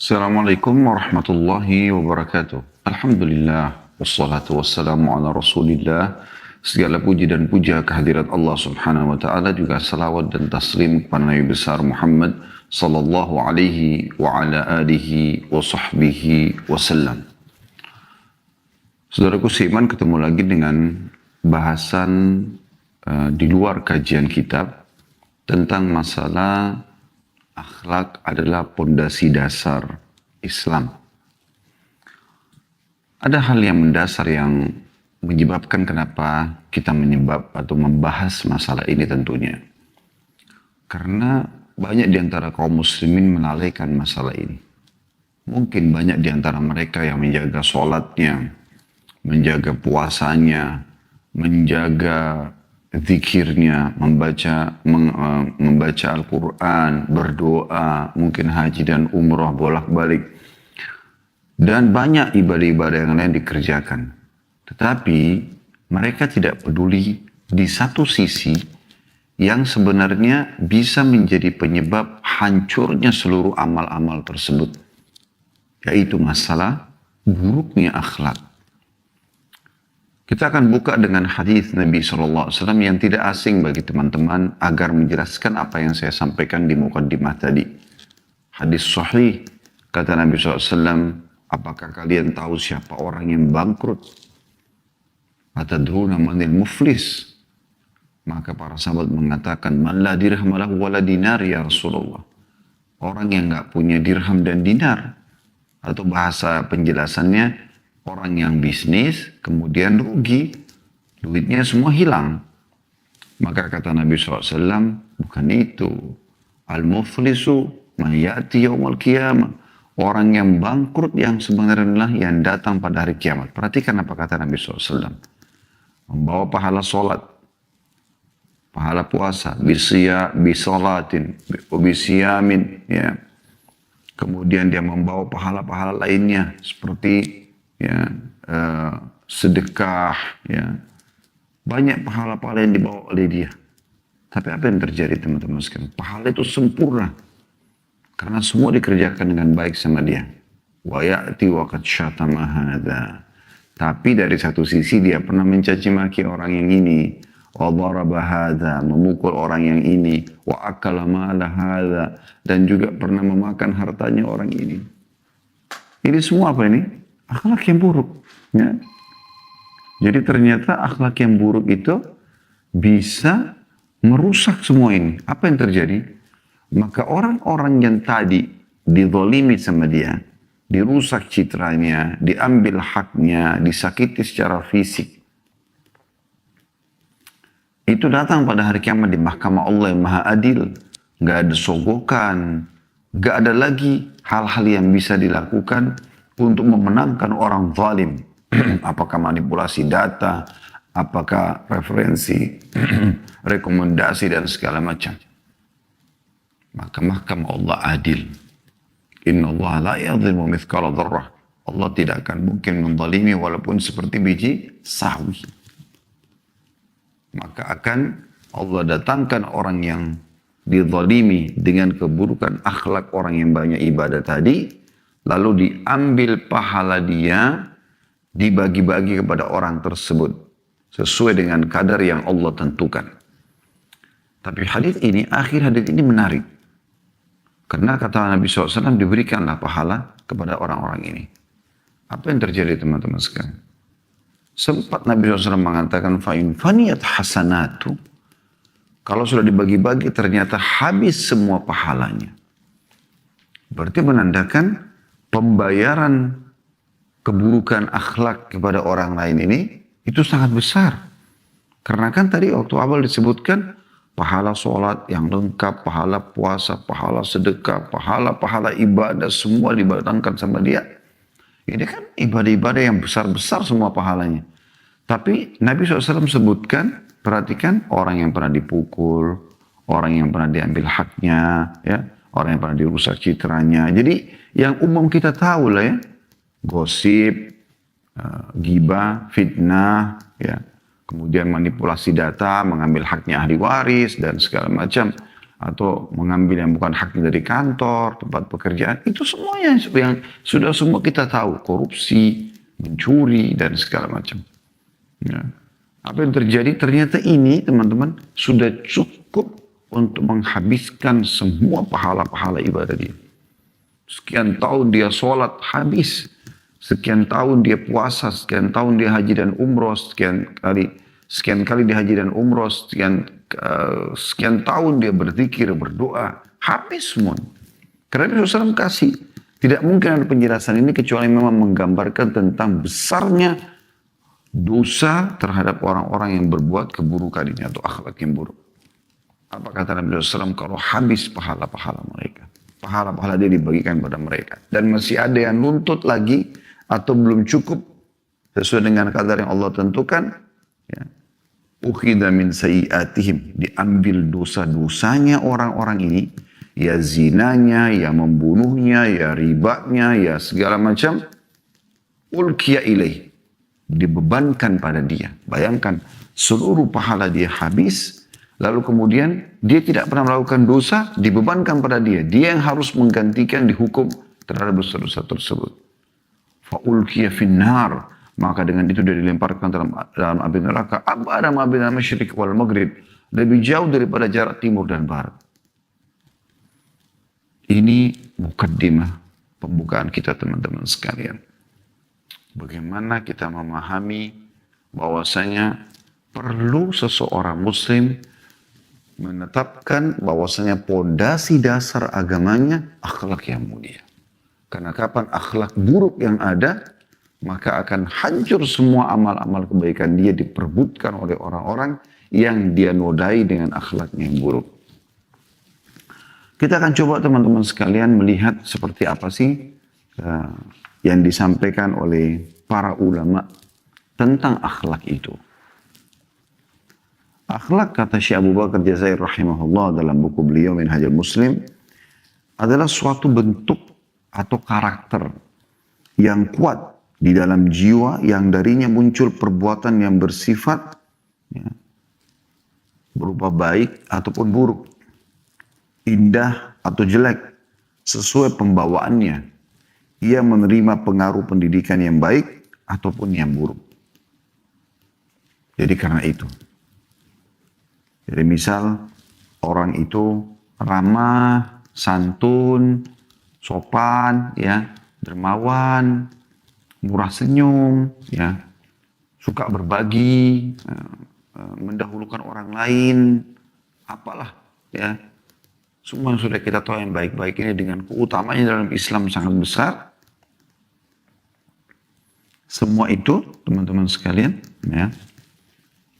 Assalamualaikum warahmatullahi wabarakatuh. Alhamdulillah, wassalatu wassalamu ala rasulillah. Segala puji dan puja kehadirat Allah subhanahu wa ta'ala, juga salawat dan taslim kepada Nabi besar Muhammad sallallahu alaihi wa ala alihi wa sahbihi wasallam. Saudaraku seiman, ketemu lagi dengan bahasan di luar kajian kitab tentang masalah akhlak adalah pondasi dasar Islam. Ada hal yang mendasar yang menyebabkan kenapa kita membahas masalah ini tentunya. Karena banyak di antara kaum muslimin melalaikan masalah ini. Mungkin banyak di antara mereka yang menjaga sholatnya, menjaga puasanya, menjaga zikirnya, membaca Al-Quran, berdoa, mungkin haji dan umrah bolak-balik. Dan banyak ibadah-ibadah yang lain dikerjakan. Tetapi mereka tidak peduli di satu sisi yang sebenarnya bisa menjadi penyebab hancurnya seluruh amal-amal tersebut. Yaitu masalah buruknya akhlak. Kita akan buka dengan hadis Nabi SAW yang tidak asing bagi teman-teman agar menjelaskan apa yang saya sampaikan di mukaddimah tadi. Hadis sahih, kata Nabi SAW, apakah kalian tahu siapa orang yang bangkrut? Atadruna manil muflis? Maka para sahabat mengatakan, man la dirham lahu wa la dinar ya Rasulullah. Orang yang gak punya dirham dan dinar. Atau bahasa penjelasannya, orang yang bisnis, kemudian rugi, duitnya semua hilang. Maka kata Nabi SAW, bukan itu. Al-muflisu man ya'ti yawmal qiyamah. Orang yang bangkrut yang sebenarnya yang datang pada hari kiamat. Perhatikan apa kata Nabi SAW. Membawa pahala solat, pahala puasa, bisolatin, bisiyamin, ya. Kemudian dia membawa pahala-pahala lainnya seperti sedekah, ya. Banyak pahala-pahala yang dibawa oleh dia. Tapi apa yang terjadi teman-teman sekalian? Pahala itu sempurna. Karena semua dikerjakan dengan baik sama dia. Wa ya'ti wa qad syatama hadza. Tapi dari satu sisi dia pernah mencaci maki orang yang ini. Wa daraba hadza, memukul orang yang ini. Wa akala mala hadza, dan juga pernah memakan hartanya orang ini. Ini semua apa ini? Akhlak yang buruk. Ya. Jadi ternyata akhlak yang buruk itu bisa merusak semua ini. Apa yang terjadi? Maka orang-orang yang tadi dizalimi sama dia, dirusak citranya, diambil haknya, disakiti secara fisik. Itu datang pada hari kiamat di mahkamah Allah yang maha adil. Gak ada sogokan. Gak ada lagi hal-hal yang bisa dilakukan untuk memenangkan orang zalim. Apakah manipulasi data, apakah referensi, rekomendasi dan segala macam. Maka mahkamah Allah adil. Inna Allah la yadhlimu mithqala dzarrah. Allah tidak akan mungkin menzalimi walaupun seperti biji sawi. Maka akan Allah datangkan orang yang dizalimi dengan keburukan akhlak orang yang banyak ibadah tadi, lalu diambil pahala dia, dibagi-bagi kepada orang tersebut sesuai dengan kadar yang Allah tentukan. Tapi akhir hadis ini menarik. Karena kata Nabi SAW, diberikanlah pahala kepada orang-orang ini. Apa yang terjadi teman-teman sekalian? Sempat Nabi SAW mengatakan, fa'in faniyat hasanatu. Kalau sudah dibagi-bagi ternyata habis semua pahalanya. Berarti menandakan pembayaran keburukan akhlak kepada orang lain ini itu sangat besar. Karena kan tadi waktu awal disebutkan pahala sholat yang lengkap, pahala puasa, pahala sedekah, pahala ibadah semua dibatangkan sama dia. Ini kan ibadah-ibadah yang besar-besar semua pahalanya. Tapi Nabi SAW sebutkan, perhatikan orang yang pernah dipukul, orang yang pernah diambil haknya, ya, orang yang pernah dirusak citranya. Jadi yang umum kita tahu lah ya, gosip, ghibah, fitnah, ya, kemudian manipulasi data, mengambil haknya ahli waris dan segala macam. atau mengambil yang bukan haknya dari kantor, tempat pekerjaan, itu semuanya yang sudah semua kita tahu, korupsi, mencuri, dan segala macam. Ya. Apa yang terjadi? Ternyata ini teman-teman sudah cukup untuk menghabiskan semua pahala-pahala ibadah dia. Sekian tahun dia sholat habis, sekian tahun dia puasa, sekian tahun dia haji dan umroh, sekian kali dia haji dan umroh, sekian tahun dia berzikir, berdoa, habis semua. Karena Rasulullah SAW kasih, tidak mungkin ada penjelasan ini kecuali memang menggambarkan tentang besarnya dosa terhadap orang-orang yang berbuat keburukan ini atau akhlak yang buruk. Apa kata Nabi SAW? Kalau habis pahala-pahala mereka, pahala-pahala dia dibagikan pada mereka, dan masih ada yang nuntut lagi atau belum cukup sesuai dengan kadar yang Allah tentukan, ya, ukhidha min sayiatihim, diambil dosa-dosanya orang-orang ini, ya zinanya, ya membunuhnya, ya ribanya, ya segala macam, ulkiya ilaih, dibebankan pada dia. Bayangkan, seluruh pahala dia habis, lalu kemudian dia tidak pernah melakukan dosa, dibebankan pada dia. Dia yang harus menggantikan, dihukum terhadap dosa-dosa tersebut. Fa'ulkiya finnar, maka dengan itu dia dilemparkan dalam api neraka. Abada ma bainal masyriq wal maghrib, lebih jauh daripada jarak timur dan barat. Ini mukaddimah pembukaan kita teman-teman sekalian. Bagaimana kita memahami bahwasanya perlu seseorang muslim menetapkan bahwasanya pondasi dasar agamanya akhlak yang mulia. Karena kapan akhlak buruk yang ada, maka akan hancur semua amal-amal kebaikan dia diperbutkan oleh orang-orang yang dia nodai dengan akhlaknya yang buruk. Kita akan coba teman-teman sekalian melihat seperti apa sih yang disampaikan oleh para ulama tentang akhlak itu. Akhlak, kata Syekh Abu Bakar Jazair rahimahullah dalam buku beliau Minhajul Muslim, adalah suatu bentuk atau karakter yang kuat di dalam jiwa yang darinya muncul perbuatan yang bersifat ya, berupa baik ataupun buruk, indah atau jelek, sesuai pembawaannya. Ia menerima pengaruh pendidikan yang baik ataupun yang buruk. Jadi karena itu. Jadi misal orang itu ramah, santun, sopan, ya, dermawan, murah senyum, ya, suka berbagi, mendahulukan orang lain, apalah, ya. Semua yang sudah kita tahu yang baik-baik ini dengan keutamanya dalam Islam sangat besar. Semua itu, teman-teman sekalian, ya,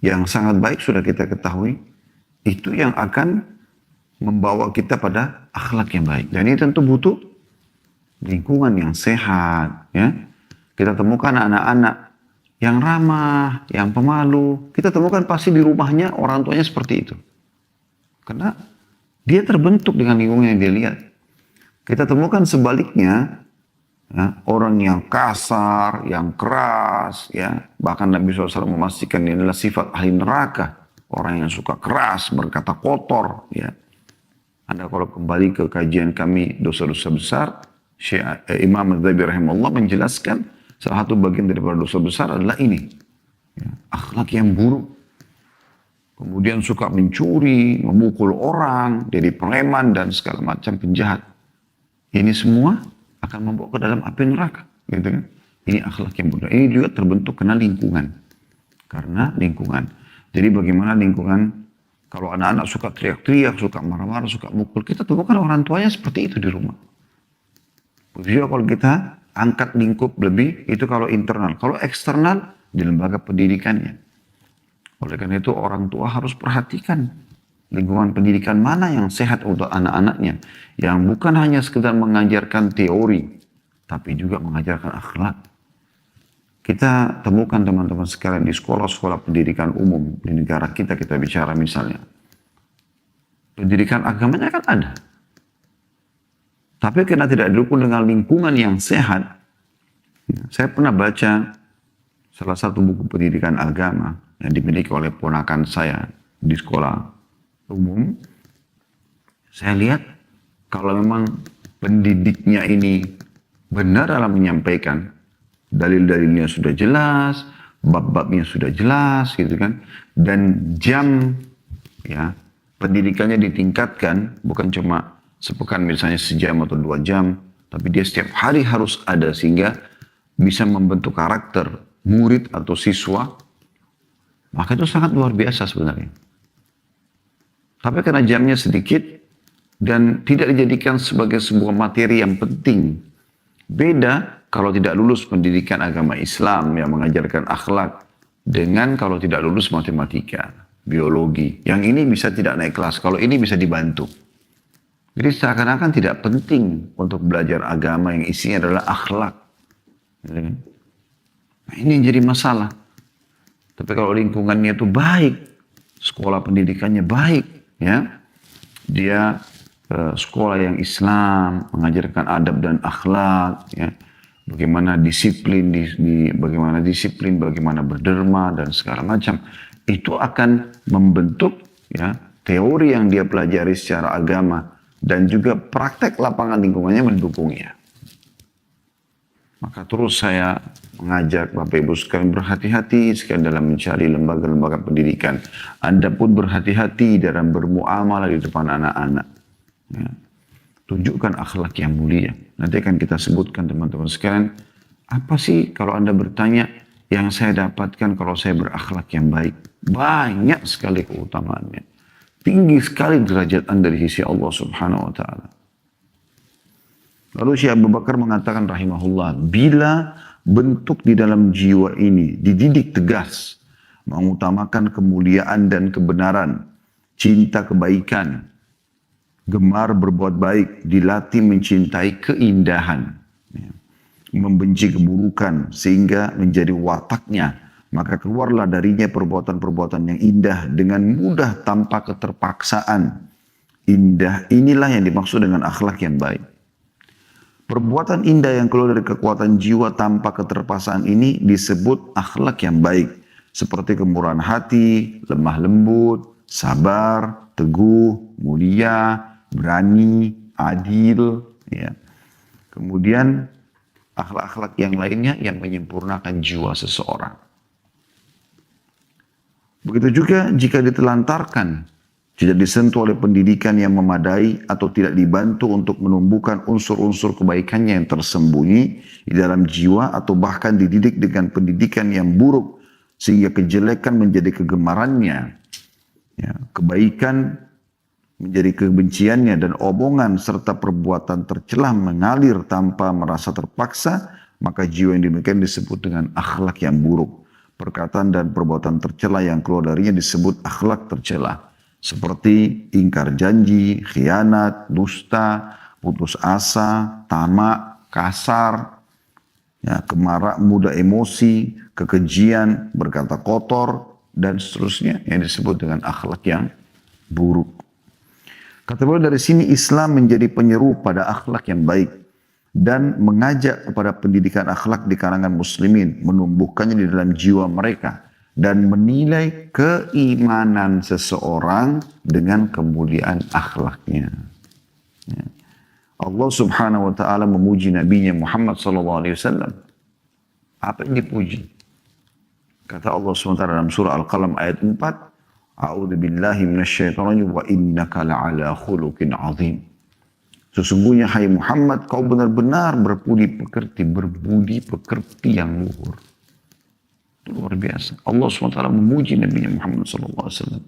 yang sangat baik sudah kita ketahui, itu yang akan membawa kita pada akhlak yang baik. Dan ini tentu butuh lingkungan yang sehat, ya. Kita temukan anak-anak yang ramah, yang pemalu. Kita temukan pasti di rumahnya orang tuanya seperti itu. Karena dia terbentuk dengan lingkungan yang dia lihat. Kita temukan sebaliknya, ya, orang yang kasar, yang keras, ya, bahkan Nabi SAW memastikan ini adalah sifat ahli neraka. Orang yang suka keras, berkata kotor. Ya. Anda kalau kembali ke kajian kami dosa-dosa besar, Imam Az-Zahabi rahimahullah menjelaskan salah satu bagian daripada dosa besar adalah ini. Ya, akhlak yang buruk. Kemudian suka mencuri, memukul orang, jadi preman dan segala macam penjahat. Ini semua akan membawa ke dalam api neraka, gitu kan? Ini akhlak yang buruk. Ini juga terbentuk karena lingkungan. Karena lingkungan. Jadi bagaimana lingkungan, kalau anak-anak suka teriak-teriak, suka marah-marah, suka mukul, kita temukan orang tuanya seperti itu di rumah. Begitu kalau kita angkat lingkup lebih, itu kalau internal. Kalau eksternal, di lembaga pendidikannya. Oleh karena itu orang tua harus perhatikan lingkungan pendidikan mana yang sehat untuk anak-anaknya. Yang bukan hanya sekedar mengajarkan teori, tapi juga mengajarkan akhlak. Kita temukan teman-teman sekalian di sekolah-sekolah pendidikan umum di negara kita bicara misalnya. Pendidikan agamanya kan ada. Tapi karena tidak didukung dengan lingkungan yang sehat, saya pernah baca salah satu buku pendidikan agama yang dimiliki oleh ponakan saya di sekolah umum. Saya lihat kalau memang pendidiknya ini benar dalam menyampaikan, dalil-dalilnya sudah jelas, bab-babnya sudah jelas gitu kan, dan jam ya pendidikannya ditingkatkan, bukan cuma sepekan misalnya sejam atau 2 jam, tapi dia setiap hari harus ada sehingga bisa membentuk karakter murid atau siswa, maka itu sangat luar biasa sebenarnya. Tapi karena jamnya sedikit dan tidak dijadikan sebagai sebuah materi yang penting. Beda kalau tidak lulus pendidikan agama Islam yang mengajarkan akhlak dengan kalau tidak lulus matematika, biologi. Yang ini bisa tidak naik kelas, kalau ini bisa dibantu. Jadi seakan-akan tidak penting untuk belajar agama yang isinya adalah akhlak. Nah, ini yang jadi masalah. Tapi kalau lingkungannya itu baik, sekolah pendidikannya baik, ya, dia sekolah yang Islam, mengajarkan adab dan akhlak, ya, bagaimana disiplin, bagaimana berderma dan segala macam, itu akan membentuk ya teori yang dia pelajari secara agama dan juga praktek lapangan lingkungannya mendukungnya. Maka terus saya mengajak Bapak Ibu sekalian berhati-hati sekalian dalam mencari lembaga-lembaga pendidikan. Anda pun berhati-hati dalam bermuamalah di depan anak-anak. Ya. Tunjukkan akhlak yang mulia. Nanti akan kita sebutkan teman-teman sekalian. Apa sih kalau Anda bertanya yang saya dapatkan kalau saya berakhlak yang baik? Banyak sekali keutamaannya. Tinggi sekali derajat Anda di sisi Allah Subhanahu wa Ta'ala. Lalu Syekh Abu Bakar mengatakan rahimahullah, bila bentuk di dalam jiwa ini dididik tegas, mengutamakan kemuliaan dan kebenaran, cinta kebaikan, gemar berbuat baik, dilatih mencintai keindahan, membenci keburukan sehingga menjadi wataknya, maka keluarlah darinya perbuatan-perbuatan yang indah dengan mudah tanpa keterpaksaan. Indah inilah yang dimaksud dengan akhlak yang baik. Perbuatan indah yang keluar dari kekuatan jiwa tanpa keterpaksaan ini disebut akhlak yang baik. Seperti kemurahan hati, lemah lembut, sabar, teguh, mulia, berani, adil. Ya. Kemudian akhlak-akhlak yang lainnya yang menyempurnakan jiwa seseorang. Begitu juga jika ditelantarkan, tidak disentuh oleh pendidikan yang memadai atau tidak dibantu untuk menumbuhkan unsur-unsur kebaikannya yang tersembunyi di dalam jiwa atau bahkan dididik dengan pendidikan yang buruk sehingga kejelekan menjadi kegemarannya, ya, kebaikan menjadi kebenciannya dan omongan serta perbuatan tercela mengalir tanpa merasa terpaksa, maka jiwa yang demikian disebut dengan akhlak yang buruk. Perkataan dan perbuatan tercela yang keluar darinya disebut akhlak tercela. Seperti ingkar janji, khianat, dusta, putus asa, tamak, kasar, ya, kemarah, mudah emosi, kekejian, berkata kotor, dan seterusnya yang disebut dengan akhlak yang buruk. Kata beliau dari sini Islam menjadi penyeru pada akhlak yang baik dan mengajak kepada pendidikan akhlak di kalangan muslimin, menumbuhkannya di dalam jiwa mereka dan menilai keimanan seseorang dengan kemuliaan akhlaknya. Ya. Allah Subhanahu wa taala memuji nabinya Muhammad sallallahu alaihi wasallam. Apa yang dipuji? Kata Allah SWT dalam surah Al-Qalam ayat 4, A'udzu billahi minasyaitonir rajim wa innaka la'ala khuluqin 'azim. Sesungguhnya hai Muhammad kau benar-benar berbudi pekerti yang luhur. Itu luar biasa. Allah SWT memuji Nabi Muhammad SAW.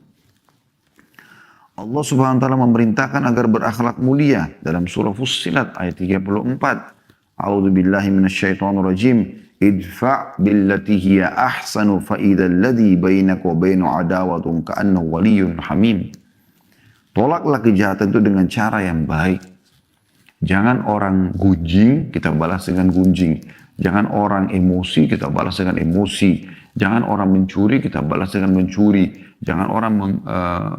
Allah SWT memerintahkan agar berakhlak mulia dalam surah Fussilat ayat 34. A'udzu billahi minasyaitonir rajim. Idfa' billati hiya ahsanu fa idzal ladzi bainaka wa bainahu adawatun ka'annahu waliyyun hamim. Tolaklah kejahatan itu dengan cara yang baik. Jangan orang gunjing kita balas dengan gunjing. Jangan orang emosi, kita balas dengan emosi. Jangan orang mencuri, kita balas dengan mencuri. Jangan orang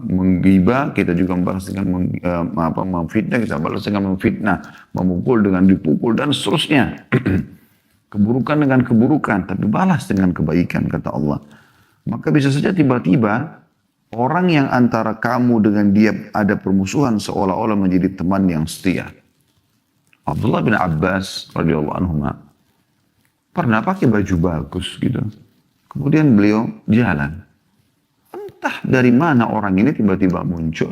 menggibah, kita juga membalas dengan memfitnah, kita balas dengan memfitnah. Memukul dengan dipukul, dan seterusnya. Keburukan dengan keburukan, tapi balas dengan kebaikan, kata Allah. Maka bisa saja tiba-tiba orang yang antara kamu dengan dia ada permusuhan seolah-olah menjadi teman yang setia. Abdullah bin Abbas radhiyallahu anhu pernah pakai baju bagus gitu. Kemudian beliau jalan. Entah dari mana orang ini tiba-tiba muncul.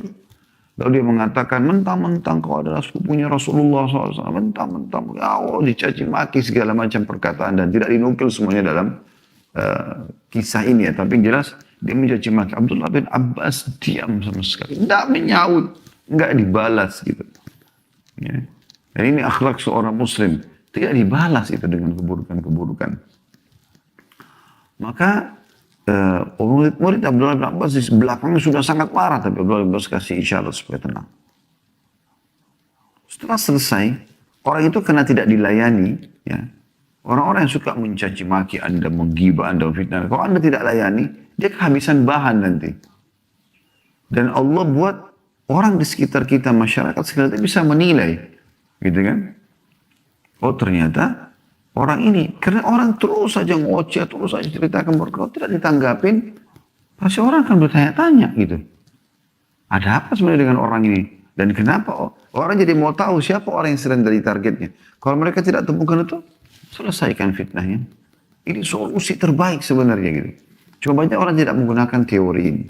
Lalu dia mengatakan, mentang-mentang kau adalah sepupunya Rasulullah SAW. Mentang-mentang, ya Allah, dicaci maki segala macam perkataan. Dan tidak dinukil semuanya dalam kisah ini ya. Tapi jelas dia mencaci maki. Abdullah bin Abbas diam sama sekali. Tidak menyaut. Tidak dibalas gitu. Ya. Dan ini akhlak seorang muslim. Tidak dibalas itu dengan keburukan-keburukan. Maka murid Abdullah bin Abbas di belakangnya sudah sangat marah, tapi Abdullah bin Abbas kasih isyarat supaya tenang. Setelah selesai, orang itu karena tidak dilayani, ya, orang-orang yang suka mencaci maki Anda, menggibah Anda, memfitnah, kalau Anda tidak layani, dia kehabisan bahan nanti. Dan Allah buat orang di sekitar kita, masyarakat sekitar kita bisa menilai, gitu kan? Oh ternyata orang ini, karena orang terus saja ngoceh, terus saja ceritakan berkata, tidak ditanggapin, pasti orang akan bertanya-tanya gitu. Ada apa sebenarnya dengan orang ini? Dan kenapa orang jadi mau tahu siapa orang yang sedang dari targetnya. Kalau mereka tidak temukan itu, selesaikan fitnahnya. Ini solusi terbaik sebenarnya gitu. Cuma banyak orang tidak menggunakan teori ini.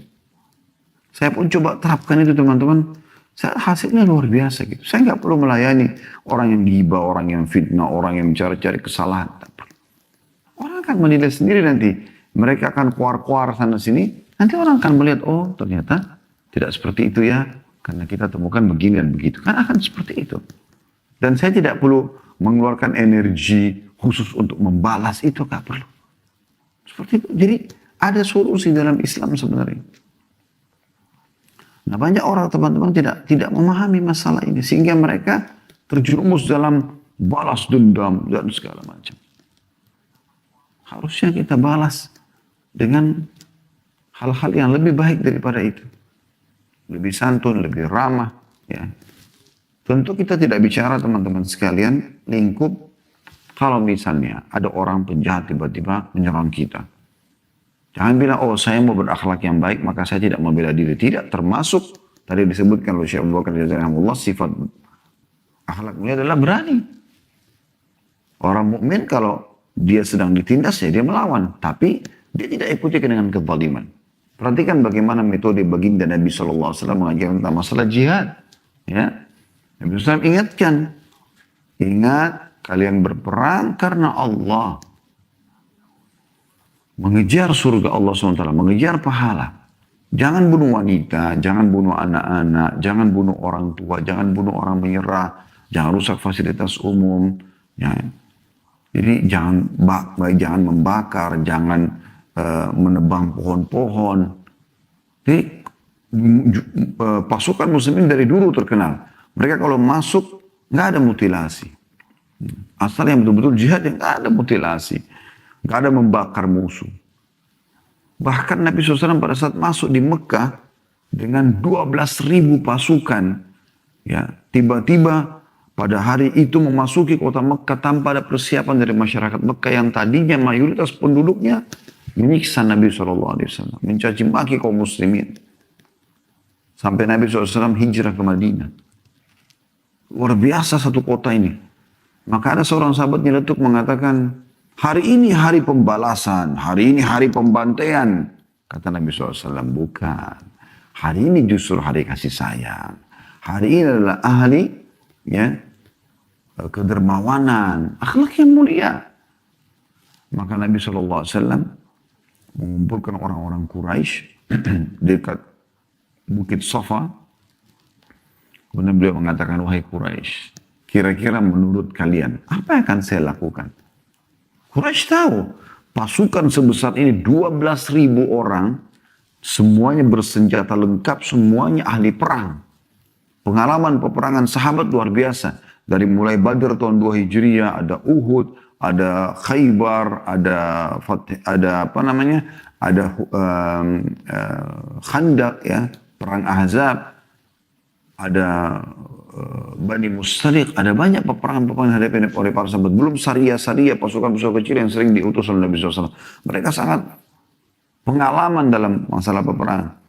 Saya pun coba terapkan itu teman-teman. Hasilnya luar biasa gitu. Saya nggak perlu melayani orang yang gibah, orang yang fitnah, orang yang mencari-cari kesalahan. Orang akan menilai sendiri nanti. Mereka akan kuar-kuar sana sini. Nanti orang akan melihat, oh ternyata tidak seperti itu ya. Karena kita temukan begini dan begitu. Kan akan seperti itu. Dan saya tidak perlu mengeluarkan energi khusus untuk membalas itu. Nggak perlu. Seperti itu. Jadi ada solusi dalam Islam sebenarnya. Nah banyak orang teman-teman tidak memahami masalah ini. Sehingga mereka terjerumus dalam balas dendam dan segala macam. Harusnya kita balas dengan hal-hal yang lebih baik daripada itu. Lebih santun, lebih ramah. Ya. Tentu kita tidak bicara teman-teman sekalian lingkup kalau misalnya ada orang penjahat tiba-tiba menyerang kita. Jangan bilang, oh saya mau berakhlak yang baik, maka saya tidak mau bela diri. Tidak, termasuk, tadi disebutkan oleh Syekh Abu Bakar Radhiyallahu sifat akhlak mulia adalah berani. Orang mukmin kalau dia sedang ditindas, ya dia melawan. Tapi dia tidak ikuti dengan kezaliman. Perhatikan bagaimana metode baginda Nabi SAW mengajarkan tentang masalah jihad. Ya. Nabi SAW ingatkan, ingat kalian berperang karena Allah. Mengejar surga Allah SWT, mengejar pahala. Jangan bunuh wanita, jangan bunuh anak-anak, jangan bunuh orang tua, jangan bunuh orang menyerah, jangan rusak fasilitas umum. Ya. Jadi jangan membakar, jangan menebang pohon-pohon. Jadi pasukan muslimin dari dulu terkenal. Mereka kalau masuk nggak ada mutilasi. Asal yang betul-betul jihad yang nggak ada mutilasi. Gak ada membakar musuh. Bahkan Nabi SAW pada saat masuk di Mekah dengan 12.000 pasukan. Ya, tiba-tiba pada hari itu memasuki kota Mekah tanpa ada persiapan dari masyarakat Mekah yang tadinya mayoritas penduduknya menyiksa Nabi SAW. Mencaci maki kaum muslimin. Sampai Nabi SAW hijrah ke Madinah. Luar biasa satu kota ini. Maka ada seorang sahabat nyeletuk mengatakan, hari ini hari pembalasan, hari ini hari pembantaian. Kata Nabi SAW, bukan. Hari ini justru hari kasih sayang. Hari ini adalah ahli ya, kedermawanan, akhlak yang mulia. Maka Nabi SAW mengumpulkan orang-orang Quraisy dekat Bukit Safa. Kemudian beliau mengatakan, wahai Quraisy, kira-kira menurut kalian, apa yang akan saya lakukan? Quraisy tahu pasukan sebesar ini 12.000 orang, semuanya bersenjata lengkap, semuanya ahli perang. Pengalaman peperangan sahabat luar biasa. Dari mulai Badr tahun 2 Hijriah, ada Uhud, ada Khaybar, ada Khandaq ya, perang Ahzab, ada Bani Mustaliq, ada banyak peperangan-peperangan yang dihadapi oleh para sahabat. Belum Sariyah, pasukan-pasukan kecil yang sering diutus oleh Nabi SAW. Mereka sangat pengalaman dalam masalah peperangan.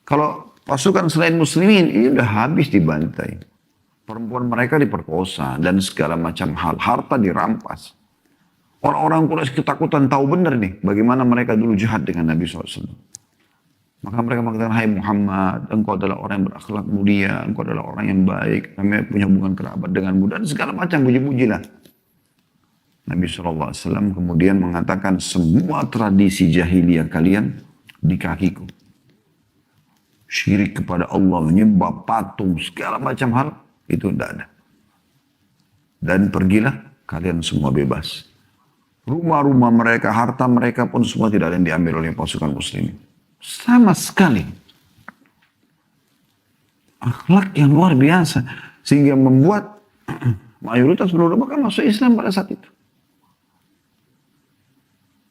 Kalau pasukan selain muslimin, ini udah habis dibantai. Perempuan mereka diperkosa dan segala macam hal. Harta dirampas. Orang-orang Quraisy ketakutan tahu benar nih bagaimana mereka dulu jahat dengan Nabi SAW. Maka mereka mengatakan, hai Muhammad, engkau adalah orang yang berakhlak mulia, engkau adalah orang yang baik, kami punya hubungan kerabat denganmu, dan segala macam puji-pujilah. Nabi SAW kemudian mengatakan, semua tradisi jahiliyah kalian di kakiku. Syirik kepada Allah, menyembah patung, segala macam hal, itu tidak ada. Dan pergilah, kalian semua bebas. Rumah-rumah mereka, harta mereka pun semua tidak ada yang diambil oleh pasukan muslimin. Sama sekali. Akhlak yang luar biasa. Sehingga membuat mayoritas penduduk Mekah masuk Islam pada saat itu.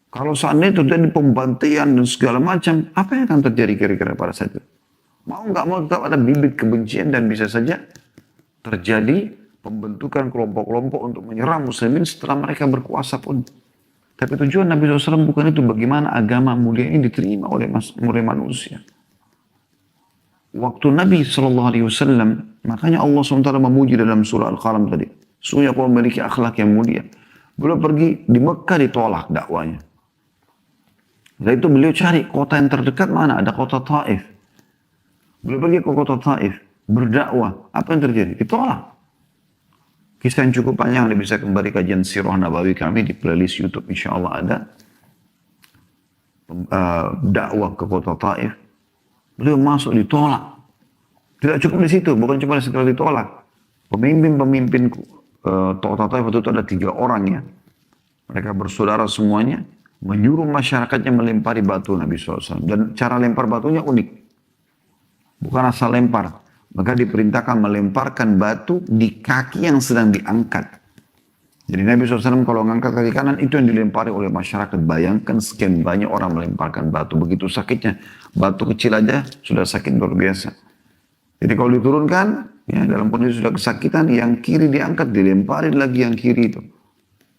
Kalau seandainya terjadi pembantaian dan segala macam, apa yang akan terjadi kira-kira pada saat itu? Mau nggak mau tetap ada bibit kebencian dan bisa saja terjadi pembentukan kelompok-kelompok untuk menyerang muslimin setelah mereka berkuasa pun. Tapi tujuan Nabi SAW bukan itu, bagaimana agama mulia ini diterima oleh manusia. Waktu Nabi SAW, makanya Allah SWT memuji dalam surah Al-Qalam tadi. Sungguh kau memiliki akhlak yang mulia. Beliau pergi di Mekah ditolak dakwanya. Setelah itu beliau cari kota yang terdekat mana, ada kota Taif. Beliau pergi ke kota Taif, berdakwah. Apa yang terjadi? Ditolak. Kisah yang cukup panjang, Anda bisa kembali kajian Sirah Nabawi kami di playlist YouTube, insya Allah ada. Dakwah ke kota Taif. Beliau masuk ditolak. Tidak cukup di situ, bukan cuma sekedar ditolak. Pemimpin-pemimpin kota Taif itu ada 3 orang ya. Mereka bersaudara semuanya, menyuruh masyarakatnya melempari batu Nabi SAW. Dan cara lempar batunya unik. Bukan asal lempar. Maka diperintahkan melemparkan batu di kaki yang sedang diangkat. Jadi Nabi SAW kalau mengangkat kaki kanan, itu yang dilempari oleh masyarakat. Bayangkan sekian banyak orang melemparkan batu. Begitu sakitnya. Batu kecil aja sudah sakit luar biasa. Jadi kalau diturunkan, ya, dalam kondisi sudah kesakitan, yang kiri diangkat, dilempari lagi yang kiri itu.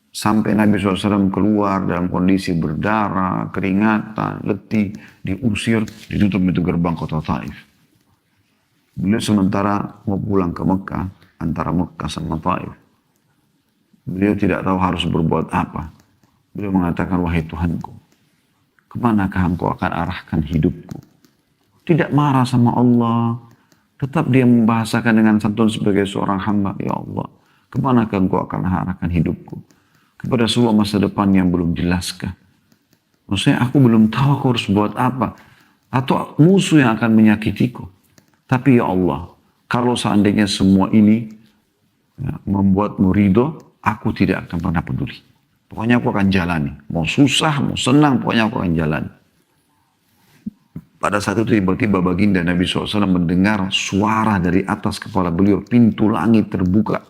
Sampai Nabi SAW keluar dalam kondisi berdarah, keringatan, letih, diusir, ditutup itu gerbang kota Taif. Beliau sementara mau pulang ke Mekah, antara Mekah sama Taif. Beliau tidak tahu harus berbuat apa. Beliau mengatakan, wahai Tuhanku, kemanakah engkau akan arahkan hidupku? Tidak marah sama Allah. Tetap dia membahasakan dengan santun sebagai seorang hamba. Ya Allah, kemanakah engkau akan arahkan hidupku? Kepada sebuah masa depan yang belum jelaskah? Maksudnya aku belum tahu aku harus buat apa. Atau musuh yang akan menyakitiku. Tapi ya Allah, kalau seandainya semua ini ya, membuatmu ridho, aku tidak akan pernah peduli. Pokoknya aku akan jalani. Mau susah, mau senang, pokoknya aku akan jalani. Pada saat itu tiba-tiba baginda Nabi SAW mendengar suara dari atas kepala beliau. Pintu langit terbuka.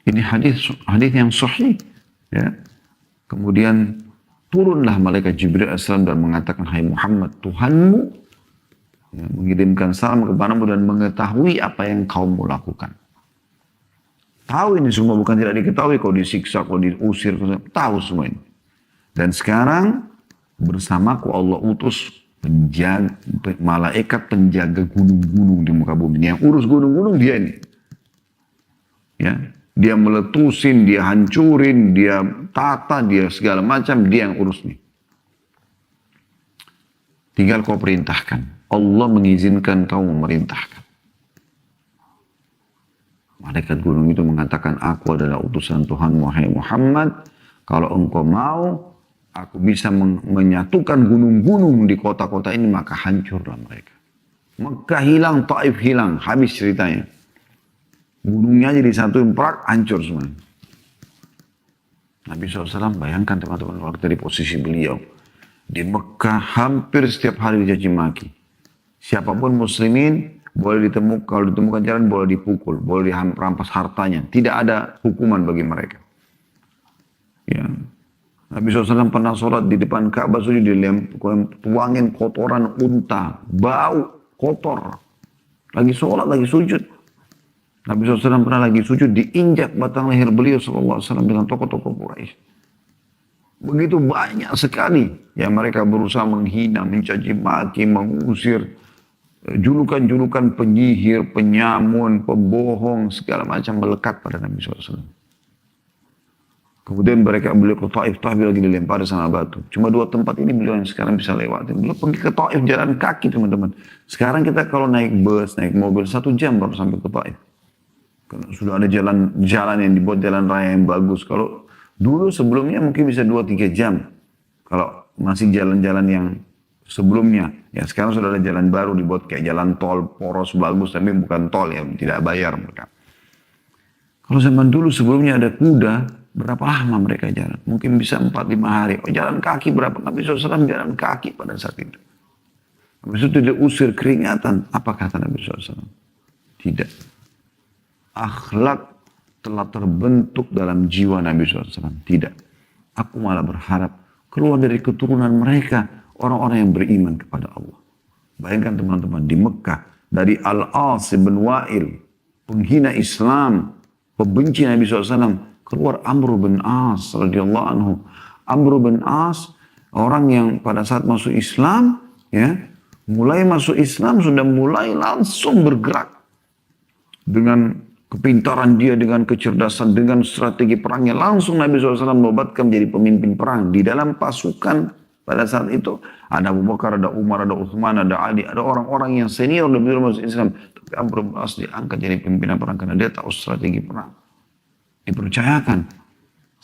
Ini hadis yang sahih. Ya. Kemudian turunlah malaikat Jibril AS dan mengatakan, hai Muhammad, Tuhanmu ya, mengirimkan salam kepadamu dan mengetahui apa yang kau mau lakukan. Tahu ini semua, bukan tidak diketahui. Kau disiksa, kau diusir, tahu semua ini. Dan sekarang bersamaku Allah utus malaikat penjaga gunung-gunung di muka bumi. Yang urus gunung-gunung dia ini. Ya, dia meletusin, dia hancurin, dia tata, dia segala macam, dia yang urus nih. Tinggal kau perintahkan. Allah mengizinkan kau memerintahkan. Malaikat gunung itu mengatakan, aku adalah utusan Tuhan wahai Muhammad. Kalau engkau mau, aku bisa menyatukan gunung-gunung di kota-kota ini, maka hancurlah mereka. Mekah hilang, Taif hilang, habis ceritanya. Gunungnya jadi disatuin, perak, hancur semua. Nabi SAW bayangkan teman-teman waktu dari posisi beliau. Di Mekah hampir setiap hari dicaci maki. Siapapun muslimin boleh ditemukan, kalau ditemukan jalan boleh dipukul, boleh dirampas hartanya. Tidak ada hukuman bagi mereka. Ya. Nabi SAW pernah sholat di depan Ka'bah sujud, tuangin kotoran unta, bau kotor. Lagi sholat, lagi sujud. Nabi SAW pernah lagi sujud, diinjak batang leher beliau SAW dengan tokoh-tokoh Quraisy. Begitu banyak sekali yang mereka berusaha menghina, mencaci maki, mengusir. Julukan-julukan penyihir, penyamun, pembohong, segala macam melekat pada Nabi SAW. Kemudian beliau ke Taif, Taif lagi dilempar sama batu. Cuma 2 tempat ini beliau yang sekarang bisa lewatin. Beliau pergi ke Taif jalan kaki teman-teman. Sekarang kita kalau naik bus, naik mobil 1 jam baru sampai ke Taif. Karena sudah ada jalan yang dibuat jalan raya yang bagus. Kalau dulu sebelumnya mungkin bisa 2-3 jam. Kalau masih jalan-jalan yang sebelumnya. Ya sekarang sudah ada jalan baru dibuat kayak jalan tol, poros bagus. Tapi bukan tol ya, tidak bayar mereka. Kalau zaman dulu sebelumnya ada kuda, berapa lama mereka jalan? Mungkin bisa 4-5 hari. Oh, jalan kaki berapa? Nabi SAW jalan kaki pada saat itu. Habis itu dia usir keringatan. Apa kata Nabi SAW? Tidak. Akhlak telah terbentuk dalam jiwa Nabi SAW. Tidak. Aku malah berharap keluar dari keturunan mereka orang-orang yang beriman kepada Allah. Bayangkan teman-teman di Mekah. Dari Al-As bin Wa'il, penghina Islam, pembenci Nabi SAW, keluar Amr bin As radhiyallahu anhu. Amr bin As orang yang pada saat masuk Islam, ya, mulai masuk Islam sudah mulai langsung bergerak dengan kepintaran dia, dengan kecerdasan, dengan strategi perangnya. Langsung Nabi SAW menobatkan menjadi pemimpin perang di dalam pasukan. Pada saat itu ada Abu Bakar, ada Umar, ada Uthman, ada Ali, ada orang-orang yang senior dalam masuk Islam. Tapi Amr bin As diangkat jadi pimpinan perang karena dia tahu strategi perang. Dipercayakan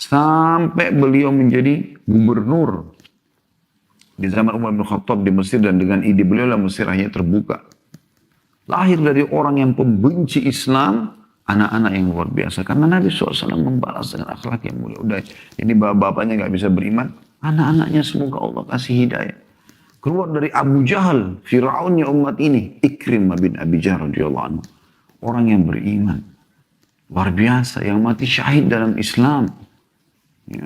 sampai beliau menjadi gubernur di zaman Umar bin Khattab di Mesir, dan dengan ide beliau lah Mesir akhirnya terbuka. Lahir dari orang yang pembenci Islam, anak-anak yang luar biasa. Karena Nabi SAW membalas dengan akhlak yang mulia. Udah, ini bapak-bapaknya gak bisa beriman, anak-anaknya semoga Allah kasih hidayah. Keluar dari Abu Jahal, Fir'aunnya umat ini, Ikrimah bin Abi Jahal radhiyallahu anhu. Orang yang beriman. Luar biasa, yang mati syahid dalam Islam. Ya.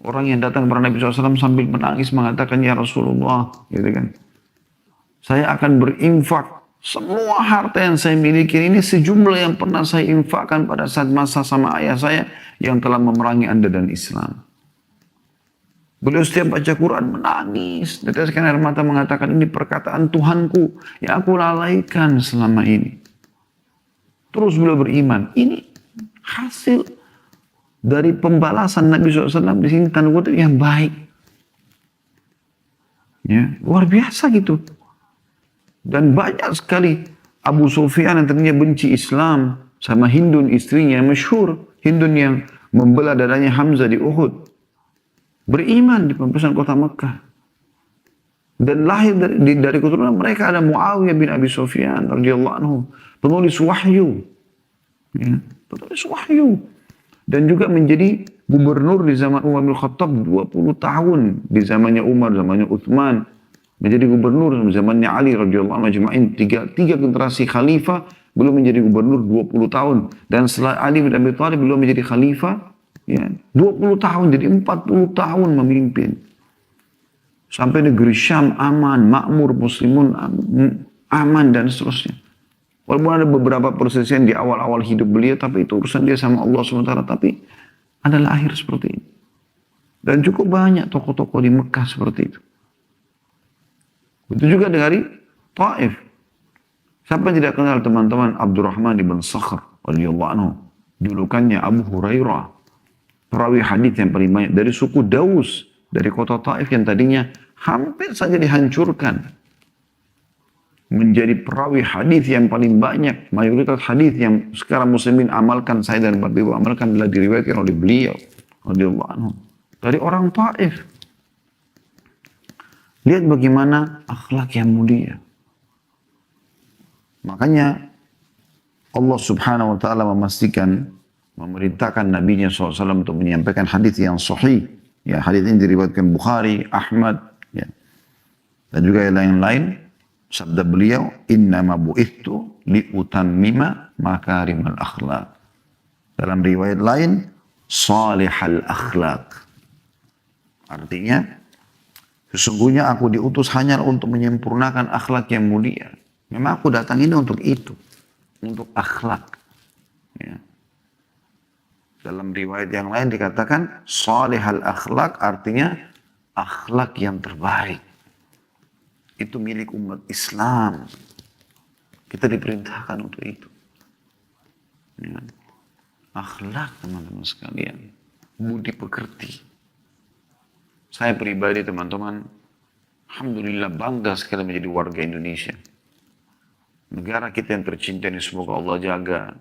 Orang yang datang kepada Nabi SAW sambil menangis mengatakan, ya Rasulullah, gitu kan, saya akan berinfak semua harta yang saya miliki ini sejumlah yang pernah saya infakkan pada saat masa sama ayah saya yang telah memerangi Anda dan Islam. Beliau setiap baca Quran menangis, teteskan air mata mengatakan, ini perkataan Tuhanku yang aku lalaikan selama ini. Terus beliau beriman. Ini hasil dari pembalasan Nabi SAW di sini, tanda kutip yang baik. Ya, luar biasa gitu. Dan banyak sekali Abu Sufyan yang tadinya benci Islam sama Hindun istrinya yang masyhur, Hindun yang membelah dadanya Hamzah di Uhud, beriman di pembebasan kota Mekah. Dan lahir dari keturunan mereka ada Muawiyah bin Abi Sufyan radhiyallahu anhu, penulis wahyu. Ya, penulis wahyu. Dan juga menjadi gubernur di zaman Umar bin Khattab 20 tahun. Di zamannya Umar, zamannya Uthman. Menjadi gubernur zamannya Ali radhiyallahu anhu ajma'in. Tiga generasi khalifah belum menjadi gubernur 20 tahun. Dan setelah Ali bin Abi Thalib belum menjadi khalifah, ya, 20 tahun, jadi 40 tahun memimpin. Sampai negeri Syam aman, makmur, muslimun aman, dan seterusnya. Walaupun ada beberapa perselisihan di awal-awal hidup beliau, tapi itu urusan dia sama Allah SWT. Tapi adalah akhir seperti ini. Dan cukup banyak tokoh-tokoh di Mekah seperti itu. Itu juga dari Taif. Siapa yang tidak kenal teman-teman Abdurrahman ibn Sakhr radhiyallahu anhu. Julukannya Abu Hurairah. Perawi hadis yang paling banyak dari suku Daus, dari kota Taif yang tadinya hampir saja dihancurkan. Menjadi perawi hadis yang paling banyak. Mayoritas hadis yang sekarang muslimin amalkan, saya dan Bapak Ibu amalkan, adalah diriwayatkan oleh beliau radhiyallahu anhu. Dari orang Taif. Lihat bagaimana akhlak yang mulia. Makanya Allah Subhanahu wa taala memastikan, memerintahkan Nabi-Nya SAW untuk menyampaikan hadis yang sahih. Ya, hadis ini diriwayatkan Bukhari, Ahmad, ya, dan juga yang lain-lain. Sabda beliau, innama bu'ithtu liutammima makarimal akhlak. Dalam riwayat lain, salihal akhlak. Artinya, sesungguhnya aku diutus hanya untuk menyempurnakan akhlak yang mulia. Memang aku datang ini untuk itu. Untuk akhlak. Ya. Dalam riwayat yang lain dikatakan, salihal akhlak artinya akhlak yang terbaik. Itu milik umat Islam. Kita diperintahkan untuk itu. Ya. Akhlak teman-teman sekalian. Budi pekerti. Saya pribadi teman-teman, alhamdulillah bangga sekali menjadi warga Indonesia. Negara kita yang tercinta ini semoga Allah jaga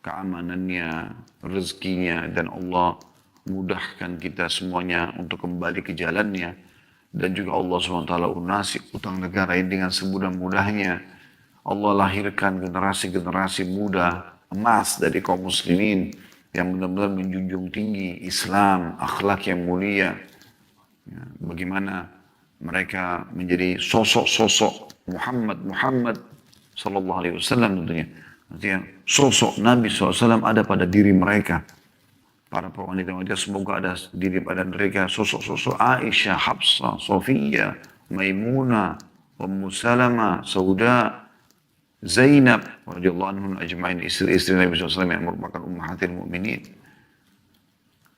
keamanannya, rezekinya, dan Allah mudahkan kita semuanya untuk kembali ke jalannya. Dan juga Allah SWT lunasi utang negara ini dengan semudah-mudahnya. Allah lahirkan generasi-generasi muda emas dari kaum muslimin yang benar-benar menjunjung tinggi Islam, akhlak yang mulia. Ya, bagaimana mereka menjadi sosok-sosok Muhammad sallallahu alaihi wasallam tentunya. Artinya sosok Nabi SAW ada pada diri mereka. Para wanita-wanita semoga ada diri pada mereka sosok-sosok Aisyah, Hafsah, Sofia, Maimunah, Ummu Salamah, Sauda, Zainab radhiyallahu anhum ajma'in, istri-istri Nabi SAW yang merupakan ummahatil mukminin.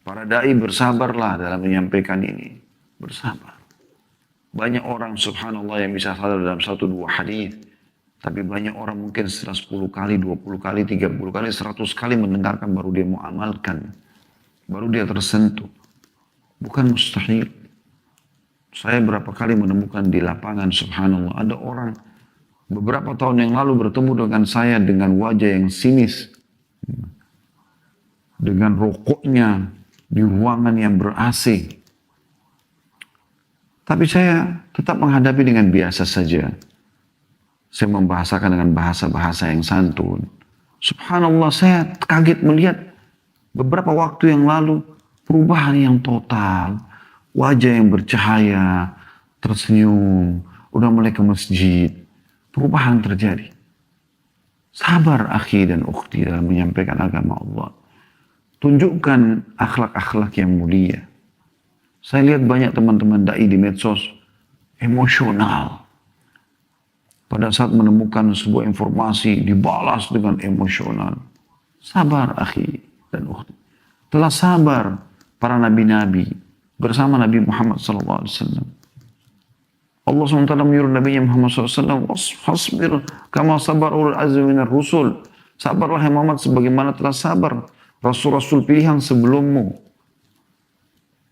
Para dai bersabarlah dalam menyampaikan ini. Bersabar. Banyak orang subhanallah yang bisa sadar dalam 1-2 hadis. Tapi banyak orang mungkin setelah 10 kali, 20 kali, 30 kali, 100 kali mendengarkan baru dia mau amalkan. Baru dia tersentuh. Bukan mustahil. Saya berapa kali menemukan di lapangan subhanallah. Ada orang beberapa tahun yang lalu bertemu dengan saya dengan wajah yang sinis. Dengan rokoknya di ruangan yang ber-AC. Tapi saya tetap menghadapi dengan biasa saja. Saya membahasakan dengan bahasa-bahasa yang santun. Subhanallah, saya kaget melihat beberapa waktu yang lalu perubahan yang total. Wajah yang bercahaya, tersenyum, udah mulai ke masjid. Perubahan terjadi. Sabar akhi dan ukhti dalam menyampaikan agama Allah. Tunjukkan akhlak-akhlak yang mulia. Saya lihat banyak teman-teman dai di medsos emosional. Pada saat menemukan sebuah informasi dibalas dengan emosional. Sabar akhi dan ukhti. Telah sabar para nabi-nabi bersama Nabi Muhammad SAW. Allah SWT menyuruh Nabi Muhammad SAW, "Fasbir kama sabar ulul azmi minar rusul." Sabarlah Muhammad sebagaimana telah sabar rasul-rasul pilihan sebelummu.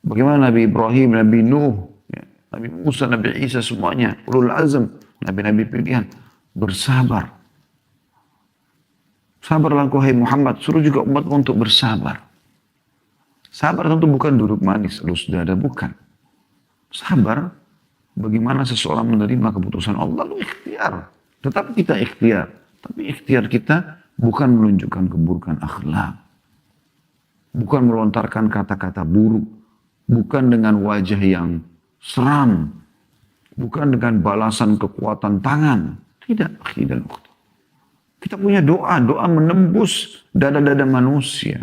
Bagaimana Nabi Ibrahim, Nabi Nuh, ya, Nabi Musa, Nabi Isa semuanya, ulul azm, nabi-nabi pilihan, bersabar. Sabarlah hai Muhammad, suruh juga umat untuk bersabar. Sabar tentu bukan duduk manis, lus dada, bukan. Sabar, bagaimana seseorang menerima keputusan Allah, lalu ikhtiar. Tetap kita ikhtiar, tapi ikhtiar kita bukan menunjukkan keburukan akhlak. Bukan melontarkan kata-kata buruk. Bukan dengan wajah yang seram. Bukan dengan balasan kekuatan tangan. Tidak, akhi dan ukhti. Kita punya doa. Doa menembus dada-dada manusia.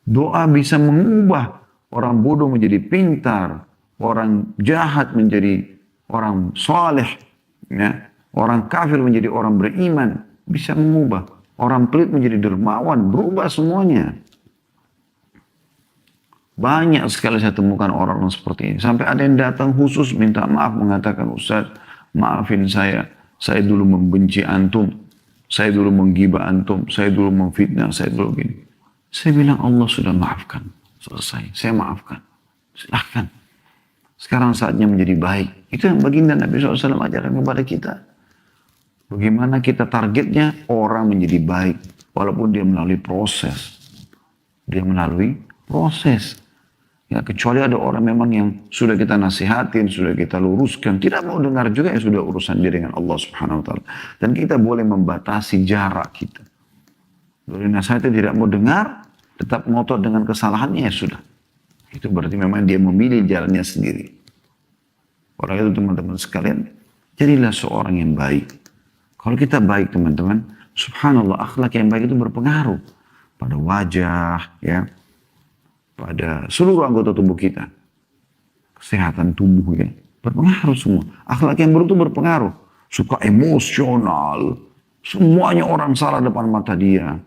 Doa bisa mengubah orang bodoh menjadi pintar. Orang jahat menjadi orang soleh. Ya. Orang kafir menjadi orang beriman. Bisa mengubah. Orang pelit menjadi dermawan. Berubah semuanya. Banyak sekali saya temukan orang-orang seperti ini. Sampai ada yang datang khusus minta maaf mengatakan, "Ustaz, maafin saya. Saya dulu membenci antum. Saya dulu menggibah antum. Saya dulu memfitnah. Saya dulu gini." Saya bilang Allah sudah maafkan. Selesai. Saya maafkan. Silahkan. Sekarang saatnya menjadi baik. Itu yang baginda Nabi SAW ajarkan kepada kita. Bagaimana kita targetnya orang menjadi baik. Walaupun dia melalui proses. Dia melalui proses. Ya, kecuali ada orang memang yang sudah kita nasihatin, sudah kita luruskan, tidak mau dengar juga, ya sudah urusan dia dengan Allah Subhanahu wa taala. Dan kita boleh membatasi jarak kita. Dari nasihatnya tidak mau dengar, tetap ngotot dengan kesalahannya, ya sudah. Itu berarti memang dia memilih jalannya sendiri. Oleh itu teman-teman sekalian, jadilah seorang yang baik. Kalau kita baik teman-teman, subhanallah, akhlak yang baik itu berpengaruh pada wajah, ya, pada seluruh anggota tubuh kita. Kesehatan tubuh ya, berpengaruh semua. Akhlak yang buruk itu berpengaruh. Suka emosional. Semuanya orang salah depan mata dia.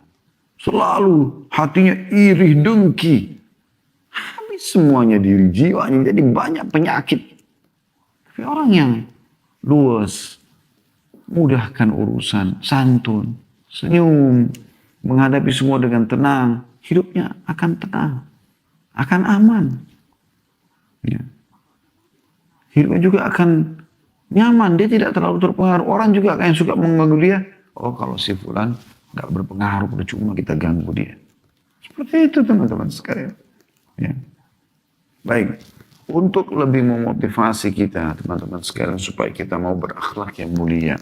Selalu hatinya iri dengki. Habis semuanya diri jiwanya, jadi banyak penyakit. Tapi orang yang luas, mudahkan urusan, santun, senyum, menghadapi semua dengan tenang, hidupnya akan tenang, akan aman. Ya. Hidupnya juga akan nyaman, dia tidak terlalu terpengaruh. Orang juga yang suka mengganggu dia, oh kalau si fulan nggak berpengaruh, percuma kita ganggu dia. Seperti itu teman-teman sekalian. Ya. Baik, untuk lebih memotivasi kita teman-teman sekalian supaya kita mau berakhlak yang mulia.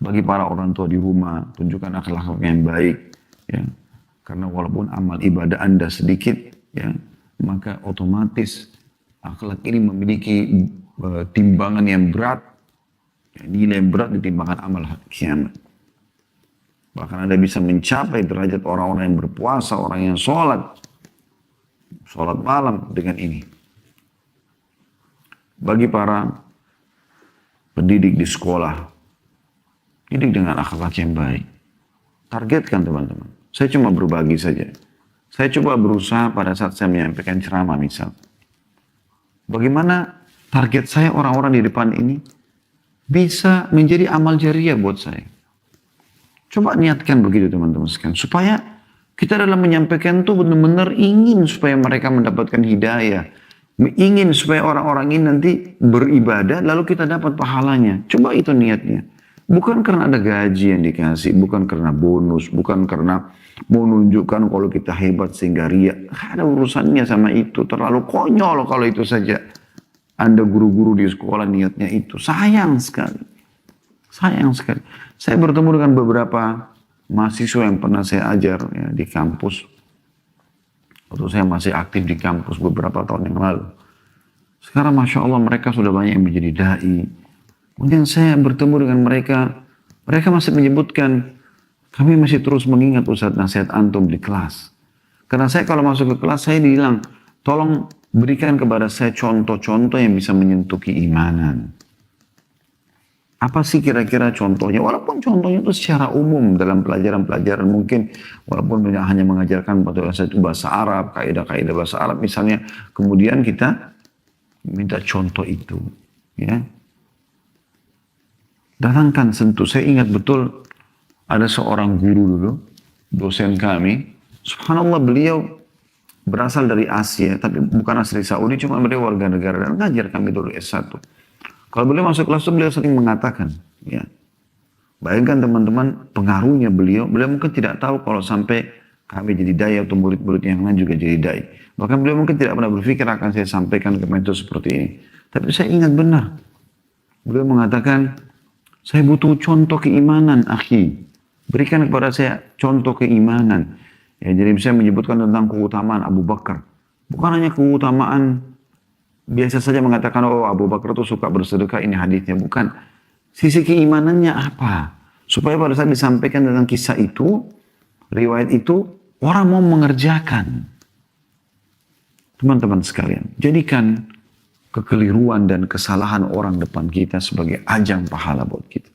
Bagi para orang tua di rumah, tunjukkan akhlak yang baik. Ya. Karena walaupun amal ibadah Anda sedikit, ya, maka otomatis akhlak ini memiliki timbangan yang berat, ya, nilai yang berat ditimbangkan amal hari kiamat. Bahkan Anda bisa mencapai derajat orang-orang yang berpuasa, orang yang sholat malam dengan ini. Bagi para pendidik di sekolah, didik dengan akhlak yang baik. Targetkan teman-teman. Saya cuma berbagi saja. Saya coba berusaha pada saat saya menyampaikan ceramah misal. Bagaimana target saya orang-orang di depan ini bisa menjadi amal jariah buat saya. Coba niatkan begitu teman-teman sekalian. Supaya kita dalam menyampaikan itu benar-benar ingin supaya mereka mendapatkan hidayah. Ingin supaya orang-orang ini nanti beribadah lalu kita dapat pahalanya. Coba itu niatnya. Bukan karena ada gaji yang dikasih. Bukan karena bonus. Bukan karena mau menunjukkan kalau kita hebat sehingga riak. Ada urusannya sama itu. Terlalu konyol kalau itu saja. Anda guru-guru di sekolah niatnya itu. Sayang sekali. Sayang sekali. Saya bertemu dengan beberapa mahasiswa yang pernah saya ajar ya, di kampus. Waktu saya masih aktif di kampus beberapa tahun yang lalu. Sekarang Masya Allah mereka sudah banyak yang menjadi da'i. Kemudian saya bertemu dengan mereka. Mereka masih menyebutkan, kami masih terus mengingat Ustaz nasihat antum di kelas. Karena saya kalau masuk ke kelas saya bilang, tolong berikan kepada saya contoh-contoh yang bisa menyentuh keimanan. Apa sih kira-kira contohnya? Walaupun contohnya itu secara umum dalam pelajaran-pelajaran mungkin. Walaupun hanya mengajarkan bahasa Arab, kaidah-kaidah bahasa Arab misalnya. Kemudian kita minta contoh itu. Ya. Datangkan sentuh. Saya ingat betul ada seorang guru dulu. Dosen kami. Subhanallah beliau berasal dari Asia. Tapi bukan asli Saudi. Cuma beliau warga negara. Dan ngajar kami dulu S1. Kalau beliau masuk kelas itu beliau sering mengatakan, ya, bayangkan teman-teman pengaruhnya beliau mungkin tidak tahu kalau sampai kami jadi dai atau murid-murid yang lain juga jadi dai. Bahkan beliau mungkin tidak pernah berpikir akan saya sampaikan ke metode seperti ini. Tapi saya ingat benar, beliau mengatakan, saya butuh contoh keimanan, akhi. Berikan kepada saya contoh keimanan. Ya, jadi saya menyebutkan tentang keutamaan Abu Bakar. Bukan hanya keutamaan biasa saja mengatakan, oh Abu Bakar itu suka bersedekah, ini hadisnya. Bukan. Sisi keimanannya apa? Supaya pada saat disampaikan tentang kisah itu, riwayat itu, orang mau mengerjakan. Teman-teman sekalian, jadikan kekeliruan dan kesalahan orang depan kita sebagai ajang pahala buat kita.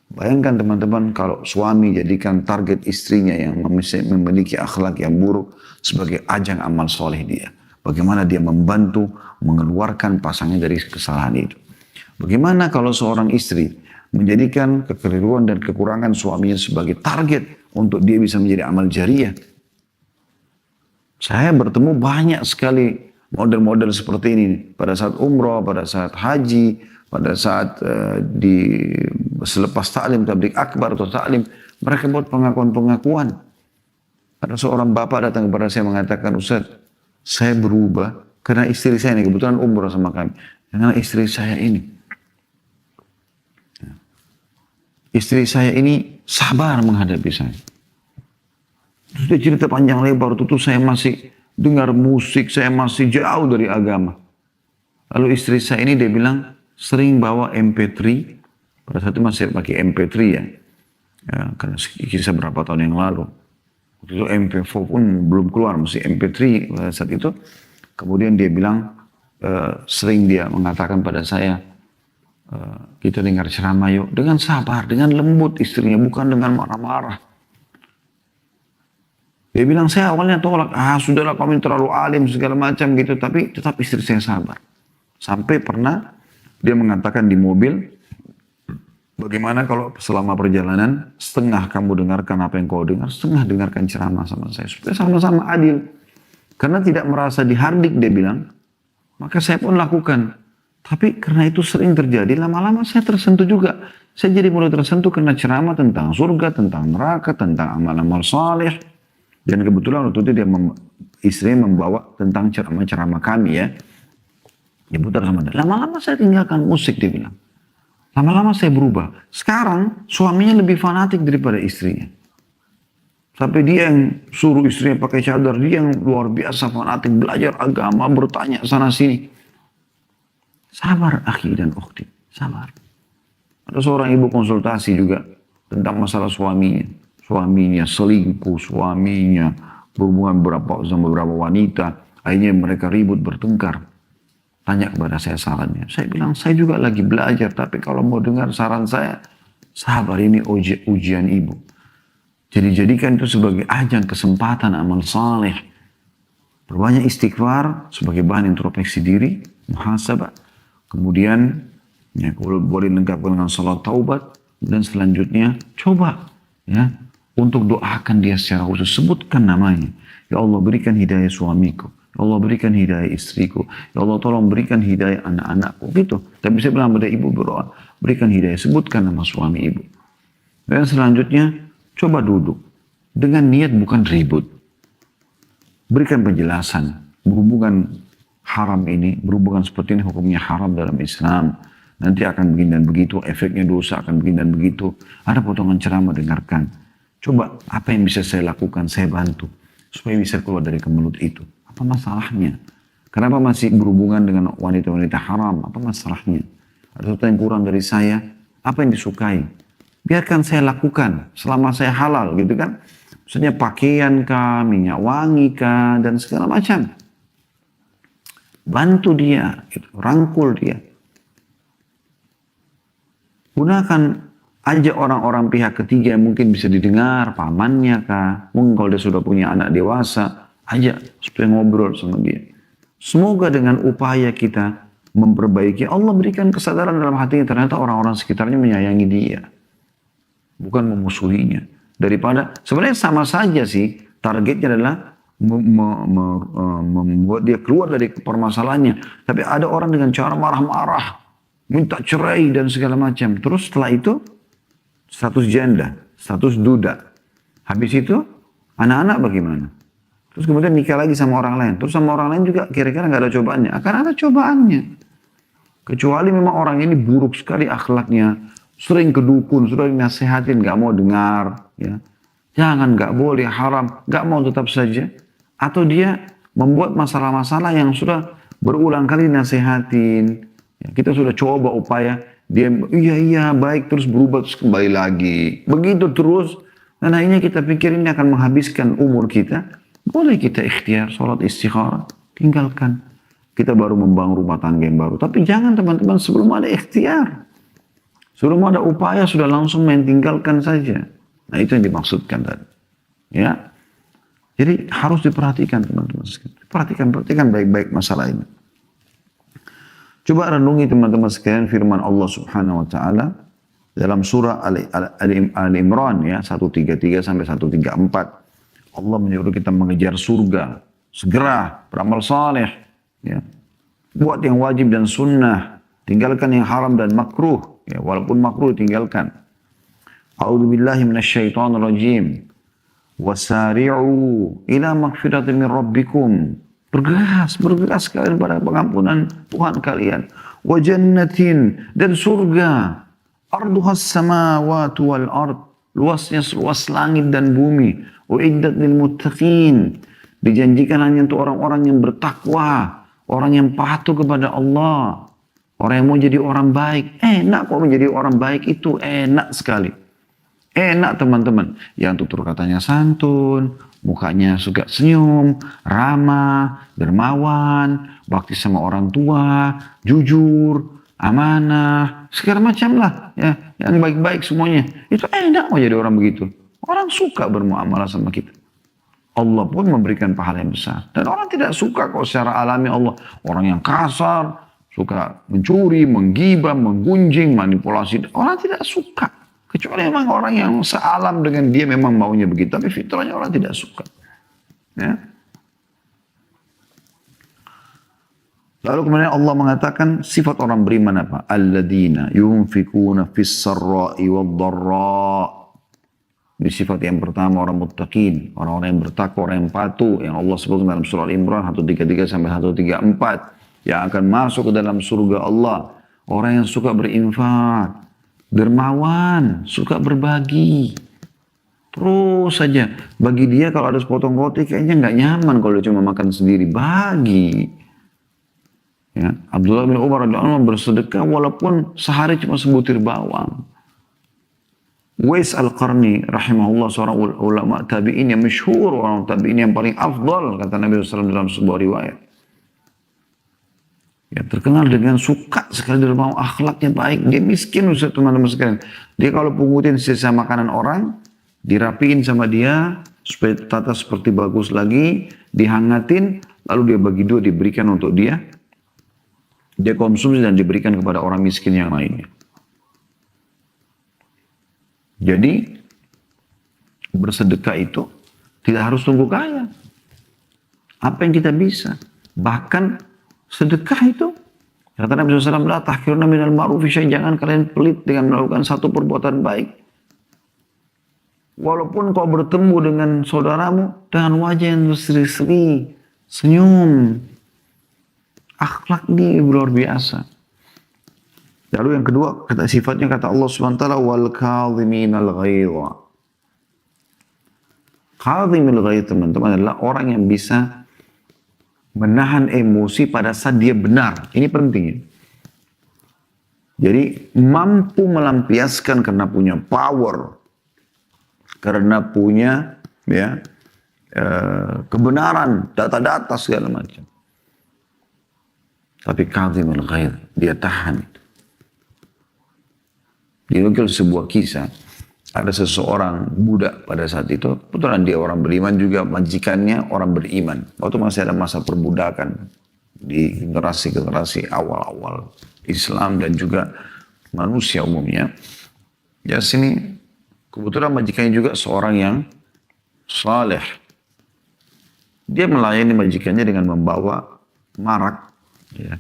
Bayangkan teman-teman kalau suami jadikan target istrinya yang memiliki akhlak yang buruk sebagai ajang amal soleh dia. Bagaimana dia membantu mengeluarkan pasangannya dari kesalahan itu. Bagaimana kalau seorang istri menjadikan kekeliruan dan kekurangan suaminya sebagai target untuk dia bisa menjadi amal jariah. Saya bertemu banyak sekali model-model seperti ini. Pada saat umroh, pada saat haji, pada saat selepas taklim, tabligh akbar atau taklim. Mereka buat pengakuan-pengakuan. Ada seorang bapak datang kepada saya mengatakan, Ustaz, saya berubah karena istri saya ini, kebetulan umrah sama kami. Karena istri saya ini. Istri saya ini sabar menghadapi saya. Sudah cerita panjang lebar, itu saya masih dengar musik, saya masih jauh dari agama. Lalu istri saya ini dia bilang, sering bawa MP3, pada saat itu masih pakai MP3 ya. Ya karena kisah berapa tahun yang lalu. Waktu itu MP4 pun belum keluar, masih MP3 saat itu. Kemudian dia bilang, sering dia mengatakan pada saya, kita dengar ceramah yuk. Dengan sabar, dengan lembut istrinya, bukan dengan marah-marah. Dia bilang, saya awalnya tolak, sudahlah kamu terlalu alim segala macam gitu. Tapi tetap istri saya sabar. Sampai pernah dia mengatakan di mobil, Bagaimana kalau selama perjalanan setengah kamu dengarkan apa yang kau dengar, setengah dengarkan ceramah sama saya supaya sama-sama adil. Karena tidak merasa dihardik dia bilang, maka saya pun lakukan. Tapi karena itu sering terjadi, lama-lama saya tersentuh juga. Saya jadi mulai tersentuh karena ceramah tentang surga, tentang neraka, tentang amal-amal saleh. Dan kebetulan waktu itu istri membawa tentang ceramah-ceramah kami ya. Dia putar sama dia. Lama-lama saya tinggalkan musik dia bilang. Lama-lama saya berubah. Sekarang suaminya lebih fanatik daripada istrinya. Sampai dia yang suruh istrinya pakai cadar. Dia yang luar biasa fanatik. Belajar agama, bertanya sana sini. Sabar akhi dan ukhti. Sabar. Ada seorang ibu konsultasi juga. Tentang masalah suaminya. Suaminya selingkuh. Suaminya berhubungan sama beberapa wanita. Akhirnya mereka ribut bertengkar. Tanya kepada saya sarannya. Saya bilang, saya juga lagi belajar. Tapi kalau mau dengar saran saya, sabar, ini ujian ibu. Jadi jadikan itu sebagai ajang kesempatan amal saleh. Berbanyak istighfar sebagai bahan introspeksi diri, muhasabah. Kemudian, ya, boleh lengkapkan dengan salat taubat. Dan selanjutnya, coba ya untuk doakan dia secara khusus. Sebutkan namanya. Ya Allah, berikan hidayah suamiku. Ya Allah, berikan hidayah istriku. Ya Allah, tolong berikan hidayah anak-anakku. Gitu. Tapi saya bilang pada ibu berdoa, berikan hidayah. Sebutkan nama suami ibu. Dan selanjutnya, coba duduk. Dengan niat bukan ribut. Berikan penjelasan. Berhubungan haram ini, berhubungan seperti ini hukumnya haram dalam Islam. Nanti akan begini dan begitu, efeknya dosa akan begini dan begitu. Ada potongan ceramah, dengarkan. Coba apa yang bisa saya lakukan, saya bantu. Supaya bisa keluar dari kemelut itu. Apa masalahnya? Kenapa masih berhubungan dengan wanita-wanita haram? Apa masalahnya? Ada sesuatu yang kurang dari saya? Apa yang disukai? Biarkan saya lakukan selama saya halal gitu kan. Maksudnya pakaian kah, minyak wangi kah, dan segala macam. Bantu dia, gitu. Rangkul dia. Gunakan ajak orang-orang pihak ketiga yang mungkin bisa didengar, pamannya kah. Mungkin kalau dia sudah punya anak dewasa, ajak supaya ngobrol sama dia. Semoga dengan upaya kita memperbaiki, Allah berikan kesadaran dalam hatinya. Ternyata orang-orang sekitarnya menyayangi dia. Bukan memusuhinya. Daripada, sebenarnya sama saja sih, targetnya adalah membuat dia keluar dari permasalahannya. Tapi ada orang dengan cara marah-marah, minta cerai dan segala macam. Terus setelah itu, status janda, status duda. Habis itu, anak-anak bagaimana? Terus kemudian nikah lagi sama orang lain. Terus sama orang lain juga kira-kira nggak ada cobaannya. Akan ada cobaannya. Kecuali memang orang ini buruk sekali akhlaknya. Sering ke dukun, sudah dinasehatin, nggak mau dengar. Ya. Jangan, nggak boleh, haram. Nggak mau tetap saja. Atau dia membuat masalah-masalah yang sudah berulang kali dinasehatin. Ya, kita sudah coba upaya. Dia, iya, baik, terus berubah, terus kembali lagi. Begitu terus. Dan akhirnya kita pikir ini akan menghabiskan umur kita. Boleh kita ikhtiar, sholat istikharah, tinggalkan. Kita baru membangun rumah tangga yang baru. Tapi jangan teman-teman sebelum ada ikhtiar. Sebelum ada upaya sudah langsung main tinggalkan saja. Nah itu yang dimaksudkan tadi. Ya. Jadi harus diperhatikan teman-teman. Perhatikan baik-baik masalah ini. Coba renungi teman-teman sekalian firman Allah Subhanahu wa taala dalam surah Al-Imran ya 133 sampai 134. Allah menyuruh kita mengejar surga. Segera beramal saleh. Ya. Buat yang wajib dan sunnah. Tinggalkan yang haram dan makruh. Ya, walaupun makruh tinggalkan. A'udzubillahi minasyaitonirrajim. Wasari'u ila magfiratin min rabbikum. Bergegas kalian pada pengampunan Tuhan kalian. Wa jannatin, dan surga. Arduhas samawati wal ard. Luasnya seluas langit dan bumi. Uiddat lil muttaqin. Dijanjikan hanya untuk orang-orang yang bertakwa, orang yang patuh kepada Allah, orang yang mau jadi orang baik. Enak kok menjadi orang baik itu, enak sekali. Enak teman-teman. Yang tutur katanya santun, mukanya suka senyum, ramah, dermawan, bakti sama orang tua, jujur, amanah, segala macam lah. Ya, yang baik-baik semuanya. Itu enak mau jadi orang begitu. Orang suka bermuamalah sama kita. Allah pun memberikan pahala yang besar. Dan orang tidak suka kok secara alami Allah. Orang yang kasar, suka mencuri, menggibah, menggunjing, manipulasi. Orang tidak suka. Kecuali memang orang yang sealam dengan dia memang maunya begitu. Tapi fitrahnya orang tidak suka. Ya. Lalu kemudian Allah mengatakan sifat orang beriman apa? Alladzina yunfikuna fis sarra'i wad dharra. Di sifat yang pertama orang muttaqin, orang-orang yang bertakwa, orang yang patuh, yang Allah sebutkan dalam surah Al-Imran 133 sampai 134, yang akan masuk ke dalam surga Allah. Orang yang suka berinfak, dermawan, suka berbagi. Terus saja, bagi dia kalau ada sepotong roti kayaknya nggak nyaman kalau dia cuma makan sendiri, bagi. Ya, Abdullah bin Umar radhiyallahu anhu bersedekah walaupun sehari cuma sebutir bawang. Uwais Al-Qarni rahimahullah seorang ulama tabi'in yang masyhur, orang tabi'in yang paling afdal kata Nabi SAW dalam sebuah riwayat. Ya, terkenal dengan suka sekali dermawan, akhlaknya baik. Dia miskin Ustaz, teman-teman sekalian. Dia kalau pungutin sisa makanan orang, dirapiin sama dia supaya tata seperti bagus lagi, dihangatin, lalu dia bagi dua, diberikan untuk dia. Dia konsumsi dan diberikan kepada orang miskin yang lainnya. Jadi bersedekah itu tidak harus tunggu kaya. Apa yang kita bisa. Bahkan sedekah itu, kata Nabi SAW, la tahkiruna minal ma'rufi syai', jangan kalian pelit dengan melakukan satu perbuatan baik. Walaupun kau bertemu dengan saudaramu dengan wajah yang berseri-seri, senyum, akhlak dia luar biasa. Lalu yang kedua, kata sifatnya kata Allah SWT, wal kadhiminal ghaidha. Kadhimul ghaidh, teman-teman, adalah orang yang bisa menahan emosi pada saat dia benar. Ini penting. Jadi mampu melampiaskan karena punya power, karena punya ya kebenaran, data-data segala macam. Tapi kadhimul ghaidh, dia tahan. Dinukil sebuah kisah, ada seseorang budak pada saat itu, kebetulan dia orang beriman juga, majikannya orang beriman. Waktu masih ada masa perbudakan di generasi-generasi awal-awal Islam dan juga manusia umumnya. Ya sini, kebetulan majikannya juga seorang yang saleh. Dia melayani majikannya dengan membawa marak, ya,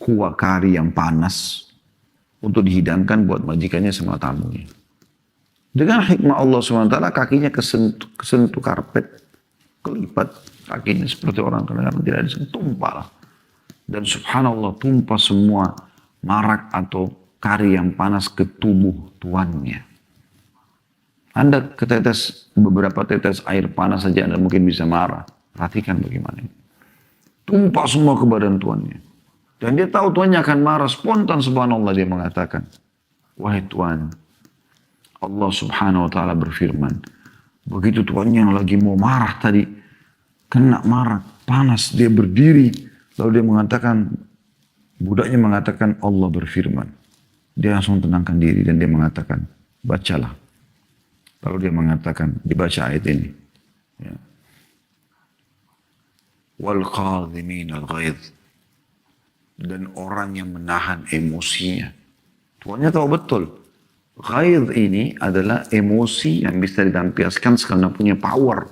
kuah kari yang panas, untuk dihidangkan buat majikannya sama tamunya. Dengan hikmah Allah SWT, kakinya kesentuh karpet, kelipat kakinya seperti orang kadang-kadang tidak disentuh, tumpah. Dan subhanallah, tumpah semua marak atau kari yang panas ke tubuh tuannya. Anda ketetes beberapa tetes air panas saja Anda mungkin bisa marah. Perhatikan bagaimana. Tumpah semua ke badan tuannya. Dan dia tahu tuannya akan marah, spontan subhanallah dia mengatakan, wahai Tuan, Allah subhanahu wa ta'ala berfirman, begitu tuannya yang lagi mau marah tadi, kena marah, panas, dia berdiri, lalu dia mengatakan, budaknya mengatakan Allah berfirman. Dia langsung tenangkan diri dan dia mengatakan, bacalah. Lalu dia mengatakan, dibaca ayat ini. Ya. Wal qadhiminal ghaidh. Dan orang yang menahan emosinya. Tuannya tahu betul. Ghaidh ini adalah emosi yang bisa dilampiaskan karena punya power.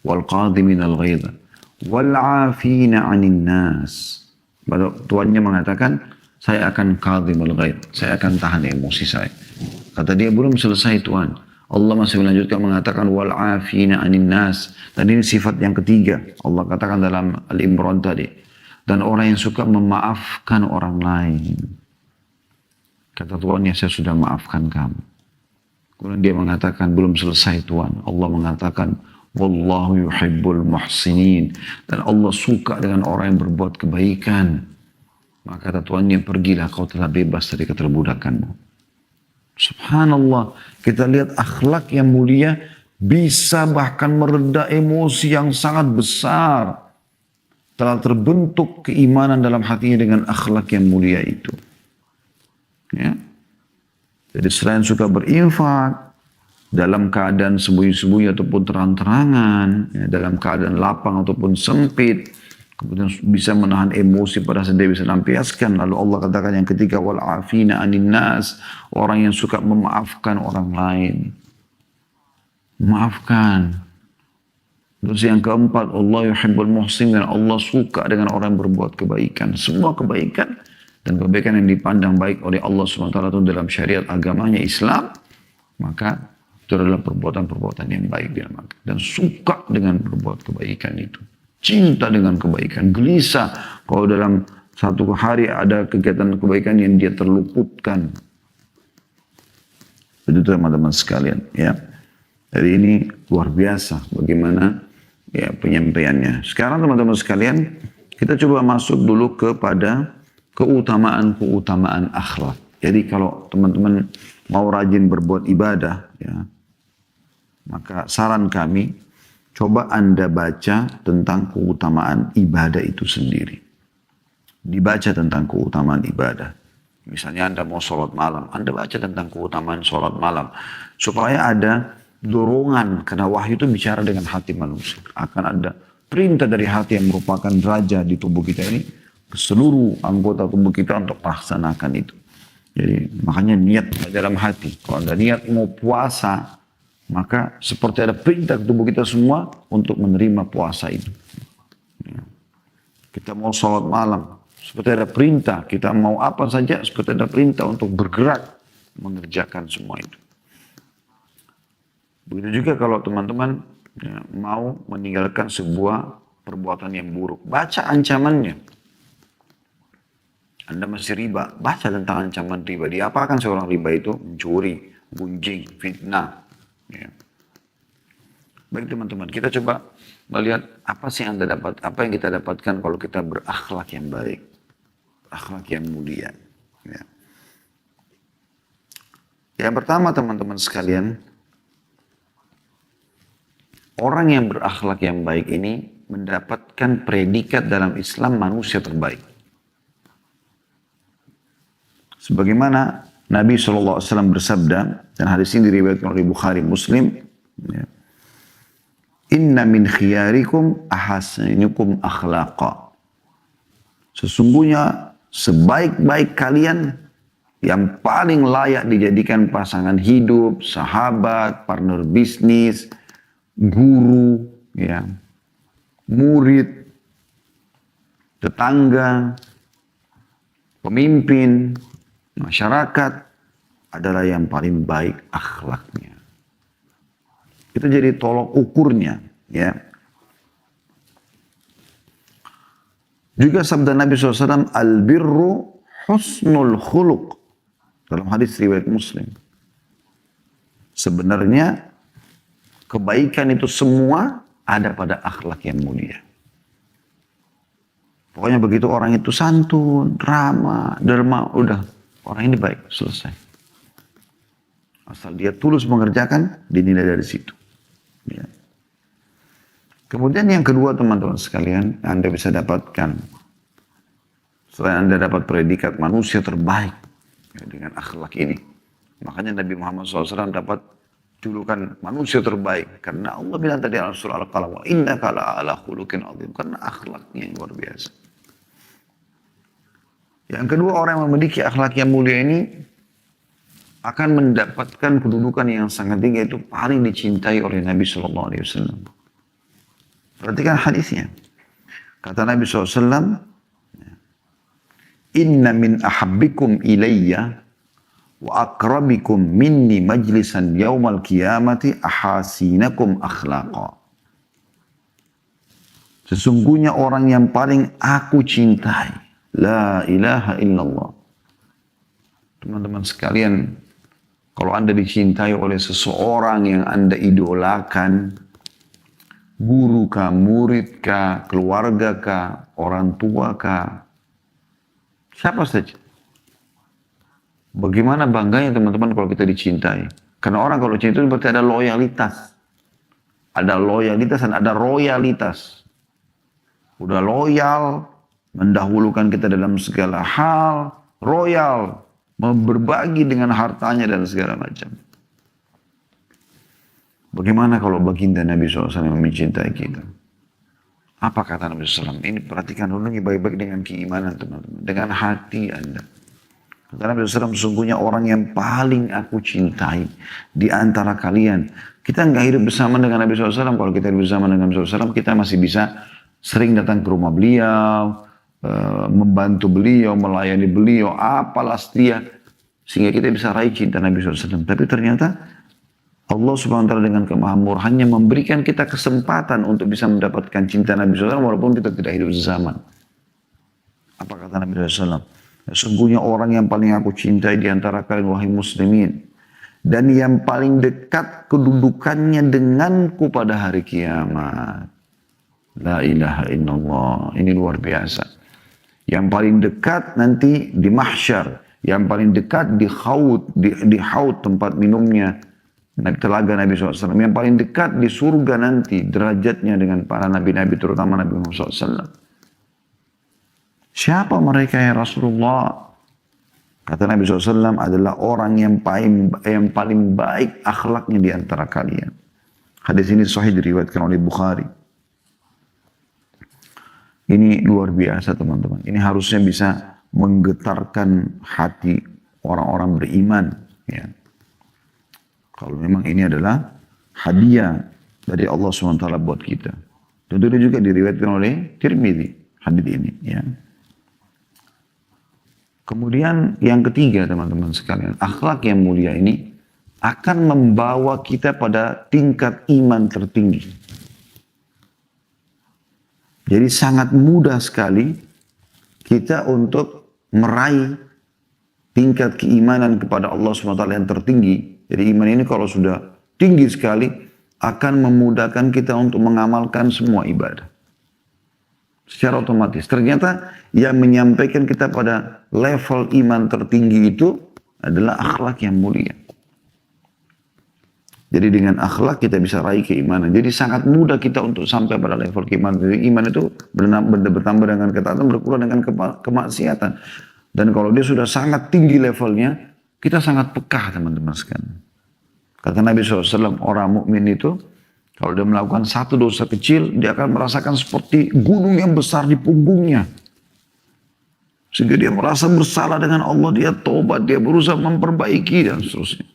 Wal qadhiminal ghaidh. Wal afina 'anil nas. Tuannya mengatakan, saya akan qadhimul ghaidh. Saya akan tahan emosi saya. Kata dia, belum selesai Tuan. Allah masih melanjutkan mengatakan wal afina 'anil nas. Dan ini sifat yang ketiga. Allah katakan dalam Al-Imran tadi. Dan orang yang suka memaafkan orang lain. Kata tuannya, saya sudah maafkan kamu. Kemudian dia mengatakan, belum selesai Tuan. Allah mengatakan, wallahu yuhibbul muhsinin. Dan Allah suka dengan orang yang berbuat kebaikan. Maka kata tuannya, pergilah, kau telah bebas dari keterbudakanmu. Subhanallah, kita lihat akhlak yang mulia bisa bahkan mereda emosi yang sangat besar. Telah terbentuk keimanan dalam hatinya dengan akhlak yang mulia itu. Ya. Jadi selain suka berinfak, dalam keadaan sembunyi-sembunyi ataupun terang-terangan, ya, dalam keadaan lapang ataupun sempit, kemudian bisa menahan emosi pada saat dia bisa lampiaskan. Lalu Allah katakan yang ketiga, wal afina anin nas, orang yang suka memaafkan orang lain. Maafkan. Terus yang keempat, Allah yuhibbul muhsinin, Allah suka dengan orang yang berbuat kebaikan. Semua kebaikan dan kebaikan yang dipandang baik oleh Allah SWT itu dalam syariat agamanya Islam, maka itu adalah perbuatan-perbuatan yang baik dia makan. Dan suka dengan berbuat kebaikan itu. Cinta dengan kebaikan. Gelisah kalau dalam satu hari ada kegiatan kebaikan yang dia terluputkan. Itu teman-teman sekalian. Ya. Jadi ini luar biasa bagaimana ya penyampaiannya. Sekarang teman-teman sekalian, kita coba masuk dulu kepada keutamaan-keutamaan akhlak. Jadi kalau teman-teman mau rajin berbuat ibadah, ya, maka saran kami, coba Anda baca tentang keutamaan ibadah itu sendiri. Dibaca tentang keutamaan ibadah. Misalnya Anda mau sholat malam, Anda baca tentang keutamaan sholat malam. Supaya ada dorongan, karena wahyu itu bicara dengan hati manusia. Akan ada perintah dari hati yang merupakan raja di tubuh kita ini, ke seluruh anggota tubuh kita untuk laksanakan itu. Jadi makanya niat dalam hati. Kalau Anda niat mau puasa, maka seperti ada perintah ke tubuh kita semua untuk menerima puasa itu. Kita mau sholat malam, seperti ada perintah. Kita mau apa saja, seperti ada perintah untuk bergerak mengerjakan semua itu. Begitu juga kalau teman-teman ya, mau meninggalkan sebuah perbuatan yang buruk. Baca ancamannya. Anda masih riba, baca tentang ancaman riba. Diapakan seorang riba itu? Mencuri, gunjing, fitnah. Ya. Baik teman-teman, kita coba melihat apa sih yang Anda dapat, apa yang kita dapatkan kalau kita berakhlak yang baik. Akhlak yang mulia. Ya. Yang pertama teman-teman sekalian, orang yang berakhlak yang baik ini mendapatkan predikat dalam Islam manusia terbaik. Sebagaimana Nabi SAW bersabda, dan hadis ini diriwayatkan oleh Bukhari Muslim, ya, inna min khiyarikum ahasinukum akhlaqa. Sesungguhnya sebaik-baik kalian yang paling layak dijadikan pasangan hidup, sahabat, partner bisnis, guru, ya, murid, tetangga, pemimpin, masyarakat adalah yang paling baik akhlaknya. Itu jadi tolok ukurnya, ya. Juga sabda Nabi SAW, al-birru husnul khuluq. Dalam hadis riwayat Muslim. Sebenarnya kebaikan itu semua ada pada akhlak yang mulia. Pokoknya begitu orang itu santun, ramah, derma, udah orang ini baik, selesai. Asal dia tulus mengerjakan, dinilai dari situ. Ya. Kemudian yang kedua teman-teman sekalian, Anda bisa dapatkan. Selain Anda dapat predikat manusia terbaik ya, dengan akhlak ini. Makanya Nabi Muhammad SAW dapat julukan manusia terbaik. Karena Allah bilang tadi dalam surah Al-Qalam, innaka la'ala khuluqin azim. Karena akhlaknya yang luar biasa. Yang kedua, orang yang memiliki akhlak yang mulia ini akan mendapatkan kedudukan yang sangat tinggi, itu paling dicintai oleh Nabi SAW. Perhatikan hadisnya. Kata Nabi SAW, inna min ahabbikum ilayya wa akrabikum minni majlisan yawmal qiyamati ahasinakum akhlaqa. Sesungguhnya orang yang paling aku cintai, la ilaha illallah. Teman-teman sekalian, kalau Anda dicintai oleh seseorang yang Anda idolakan, guru kah, murid kah, keluarga kah, orang tua kah, siapa saja. Bagaimana bangganya teman-teman kalau kita dicintai. Karena orang kalau cinta itu berarti ada loyalitas. Ada loyalitas dan ada royalitas. Udah loyal, mendahulukan kita dalam segala hal, royal, berbagi dengan hartanya dan segala macam. Bagaimana kalau baginda Nabi SAW mencintai kita? Apa kata Nabi SAW? Ini perhatikan dulu nih baik-baik dengan keimanan teman-teman. Dengan hati Anda. Kata Nabi SAW, sesungguhnya orang yang paling aku cintai di antara kalian. Kita nggak hidup bersama dengan Nabi SAW. Kalau kita hidup bersama dengan Nabi SAW, kita masih bisa sering datang ke rumah beliau, membantu beliau, melayani beliau, apalah setia. Sehingga kita bisa raih cinta Nabi SAW. Tapi ternyata Allah Subhanahu wa taala dengan kemahamurahannya memberikan kita kesempatan untuk bisa mendapatkan cinta Nabi SAW walaupun kita tidak hidup sezaman. Apa kata Nabi SAW? Sesungguhnya orang yang paling aku cintai di antara kalian wahai muslimin. Dan yang paling dekat kedudukannya denganku pada hari kiamat. La ilaha illallah. Ini luar biasa. Yang paling dekat nanti di mahsyar. Yang paling dekat di haud, di haud tempat minumnya telaga Nabi SAW. Yang paling dekat di surga nanti derajatnya dengan para nabi-nabi terutama Nabi Muhammad SAW. Siapa mereka ya Rasulullah? Kata Nabi SAW adalah orang yang paling baik akhlaknya di antara kalian. Hadis ini sahih diriwayatkan oleh Bukhari. Ini luar biasa teman-teman. Ini harusnya bisa menggetarkan hati orang-orang beriman. Ya. Kalau memang ini adalah hadiah dari Allah SWT buat kita. Tentunya juga diriwayatkan oleh Tirmidzi hadis ini. Ya. Kemudian yang ketiga teman-teman sekalian, akhlak yang mulia ini akan membawa kita pada tingkat iman tertinggi. Jadi sangat mudah sekali kita untuk meraih tingkat keimanan kepada Allah SWT yang tertinggi. Jadi iman ini kalau sudah tinggi sekali akan memudahkan kita untuk mengamalkan semua ibadah. Secara otomatis. Ternyata yang menyampaikan kita pada level iman tertinggi itu adalah akhlak yang mulia. Jadi dengan akhlak kita bisa raih keimanan. Jadi sangat mudah kita untuk sampai pada level keimanan. Jadi iman itu bertambah dengan ketaatan, berkurang dengan kemaksiatan. Dan kalau dia sudah sangat tinggi levelnya, kita sangat peka teman-teman sekalian. Kata Nabi SAW, orang mukmin itu kalau dia melakukan satu dosa kecil, dia akan merasakan seperti gunung yang besar di punggungnya. Sehingga dia merasa bersalah dengan Allah, dia tobat, dia berusaha memperbaiki dan seterusnya.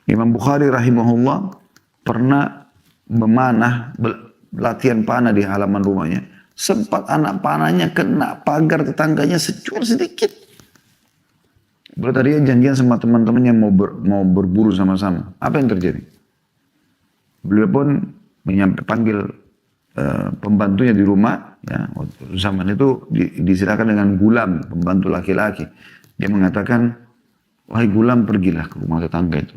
Imam Bukhari rahimahullah pernah memanah, latihan panah di halaman rumahnya. Sempat anak panahnya kena pagar tetangganya secur sedikit. Beliau tadi janjian sama teman-temannya mau berburu sama-sama. Apa yang terjadi? Beliau pun panggil pembantunya di rumah. Ya, waktu zaman itu disilakan dengan gulam, pembantu laki-laki. Dia mengatakan, wahai gulam pergilah ke rumah tetangga itu.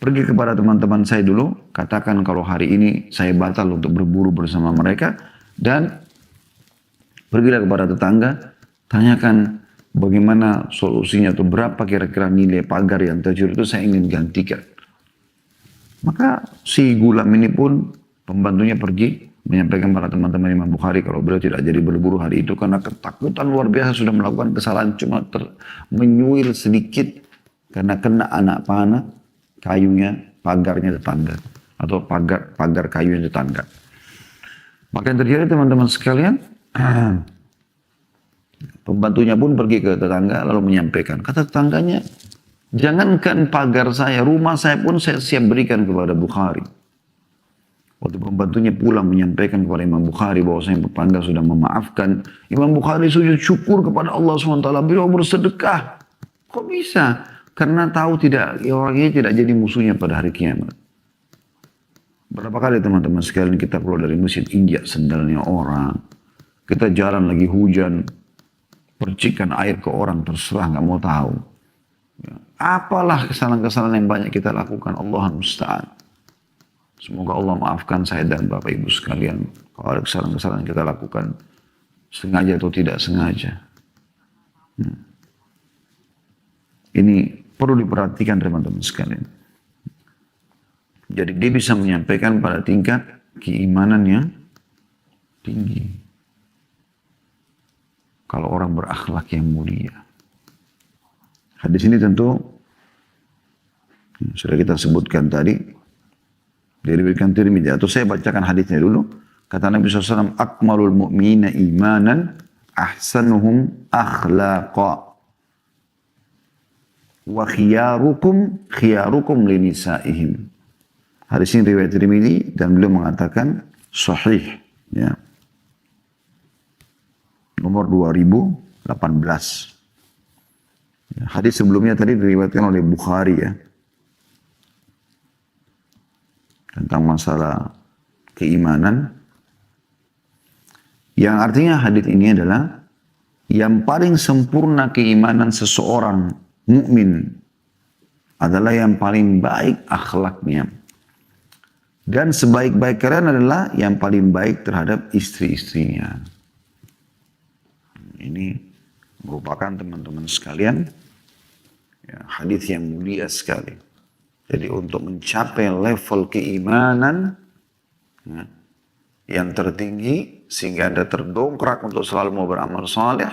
Pergi kepada teman-teman saya dulu, katakan kalau hari ini saya batal untuk berburu bersama mereka. Dan pergilah kepada tetangga, tanyakan bagaimana solusinya atau berapa kira-kira nilai pagar yang tercuri itu saya ingin gantikan. Maka si gulam ini pun pembantunya pergi menyampaikan kepada teman-teman Imam Bukhari kalau beliau tidak jadi berburu hari itu karena ketakutan luar biasa sudah melakukan kesalahan cuma menyuil sedikit karena kena anak panah kayunya pagarnya tetangga atau pagar kayunya tetangga. Maka yang terjadi teman-teman sekalian, pembantunya pun pergi ke tetangga lalu menyampaikan. Kata tetangganya, jangankan pagar saya, rumah saya pun saya siap berikan kepada Bukhari. Waktu pembantunya pulang menyampaikan kepada Imam Bukhari bahwasanya tetangga sudah memaafkan. Imam Bukhari sujud syukur kepada Allah SWT. Beliau bersedekah. Kok bisa? Karena tahu orang ini tidak jadi musuhnya pada hari kiamat. Berapa kali teman-teman sekalian kita keluar dari masjid injak sendalnya orang. Kita jalan lagi hujan. Percikan air ke orang terserah nggak mau tahu. Apalah kesalahan-kesalahan yang banyak kita lakukan. Allah musta'an. Semoga Allah maafkan saya dan Bapak Ibu sekalian. Kalau ada kesalahan-kesalahan yang kita lakukan. Sengaja atau tidak sengaja. Ini perlu diperhatikan teman-teman sekalian. Jadi dia bisa menyampaikan pada tingkat keimanan yang tinggi. Kalau orang berakhlak yang mulia. Hadis ini tentu sudah kita sebutkan tadi. Diriwayatkan Tirmidzi. Atau saya bacakan hadisnya dulu. Kata Nabi SAW, akmalul mu'minina imanan, ahsanuhum akhlaqa. Wa khiyarukum linisa'ihim. Hadis ini riwayat Tirmidzi dan beliau mengatakan sahih. Ya. Nomor 2018. Ya, hadis sebelumnya tadi diriwayatkan oleh Bukhari ya. Tentang masalah keimanan. Yang artinya hadis ini adalah yang paling sempurna keimanan seseorang mukmin adalah yang paling baik akhlaknya. Dan sebaik-baik kalian adalah yang paling baik terhadap istri-istrinya. Ini merupakan teman-teman sekalian ya, hadis yang mulia sekali. Jadi untuk mencapai level keimanan ya, yang tertinggi sehingga Anda terdongkrak untuk selalu mau beramal saleh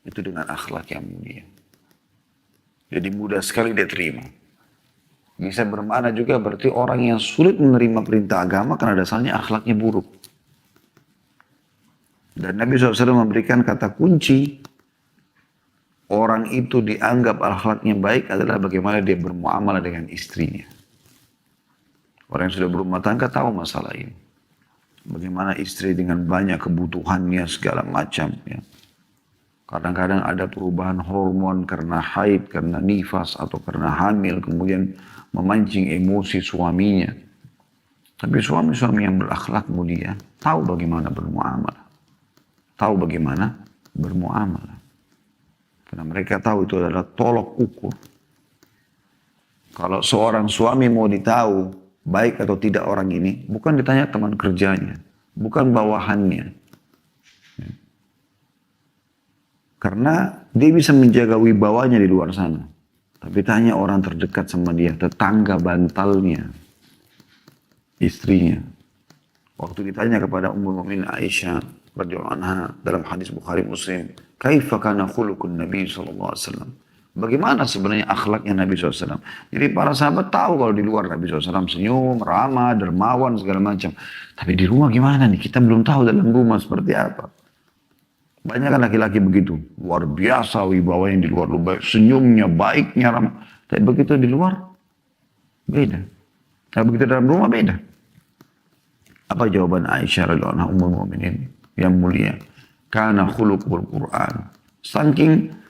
itu dengan akhlak yang mulia. Jadi mudah sekali dia terima. Bisa bermakna juga berarti orang yang sulit menerima perintah agama karena dasarnya akhlaknya buruk. Dan Nabi SAW memberikan kata kunci. Orang itu dianggap akhlaknya baik adalah bagaimana dia bermuamalah dengan istrinya. Orang yang sudah berumah tangga tahu masalah ini. Bagaimana istri dengan banyak kebutuhannya segala macam ya. Kadang-kadang ada perubahan hormon karena haid, karena nifas, atau karena hamil, kemudian memancing emosi suaminya. Tapi suami-suami yang berakhlak mulia, tahu bagaimana bermuamalah. Tahu bagaimana bermuamalah. Karena mereka tahu itu adalah tolok ukur. Kalau seorang suami mau ditahu baik atau tidak orang ini, bukan ditanya teman kerjanya, bukan bawahannya. Karena dia bisa menjaga wibawanya di luar sana. Tapi tanya orang terdekat sama dia, tetangga bantalnya, istrinya. Waktu ditanya kepada Ummul Mukminin Aisyah radhiyallahu anha dalam hadis Bukhari Muslim, "Kaifa kana khuluqun Nabi sallallahu alaihi wasallam?" Bagaimana sebenarnya akhlaknya Nabi SAW? Jadi para sahabat tahu kalau di luar Nabi SAW senyum, ramah, dermawan, segala macam. Tapi di rumah gimana nih? Kita belum tahu dalam rumah seperti apa. Banyak kan laki-laki begitu. Luar biasa wibawanya di luar. Baik, senyumnya, baiknya, ramah. Tapi begitu di luar, beda. Tapi begitu dalam rumah, beda. Apa jawaban Aisyah radhiyallahu anha Ummul Mukminin yang mulia? Kana khuluqul Quran. Saking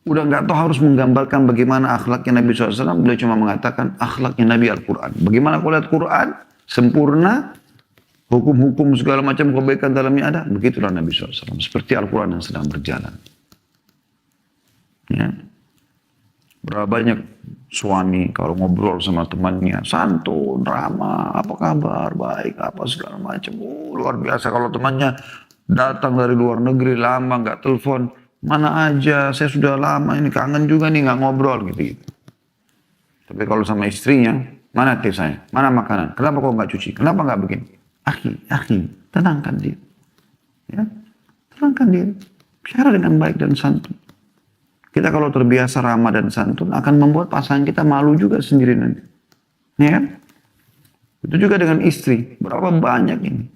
udah nggak tahu harus menggambarkan bagaimana akhlaknya Nabi SAW. Beliau cuma mengatakan akhlaknya Nabi Al-Quran. Bagaimana kalau lihat Quran? Sempurna. Hukum-hukum segala macam kebaikan dalamnya ada. Begitulah Nabi SAW. Seperti Al-Quran yang sedang berjalan. Ya. Berapa banyak suami kalau ngobrol sama temannya. Santun, ramah, apa kabar, baik, apa segala macam. Luar biasa kalau temannya datang dari luar negeri lama nggak telepon. Mana aja, saya sudah lama ini kangen juga nih nggak ngobrol gitu. Tapi kalau sama istrinya, mana teh saya, mana makanan, kenapa kok nggak cuci, kenapa nggak begini? Akhi, tenangkan dia. Ya, tenangkan dia. Bicara dengan baik dan santun. Kita kalau terbiasa ramah dan santun akan membuat pasangan kita malu juga sendiri nanti. Ya kan? Itu juga dengan istri. Berapa banyak ini.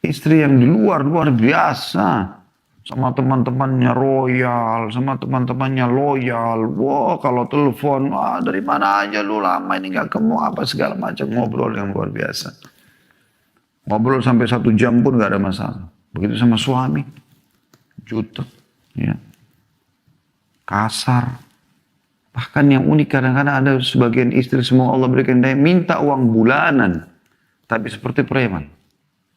Istri yang di luar biasa. Sama teman-temannya royal, sama teman-temannya loyal. Wah, kalau telepon, dari mana aja lu lama ini gak ketemu apa segala macam. Ngobrol yang luar biasa. Ngobrol sampai 1 jam pun gak ada masalah. Begitu sama suami. Jutek. Ya. Kasar. Bahkan yang unik kadang-kadang ada sebagian istri semua Allah berikan dia minta uang bulanan. Tapi seperti preman.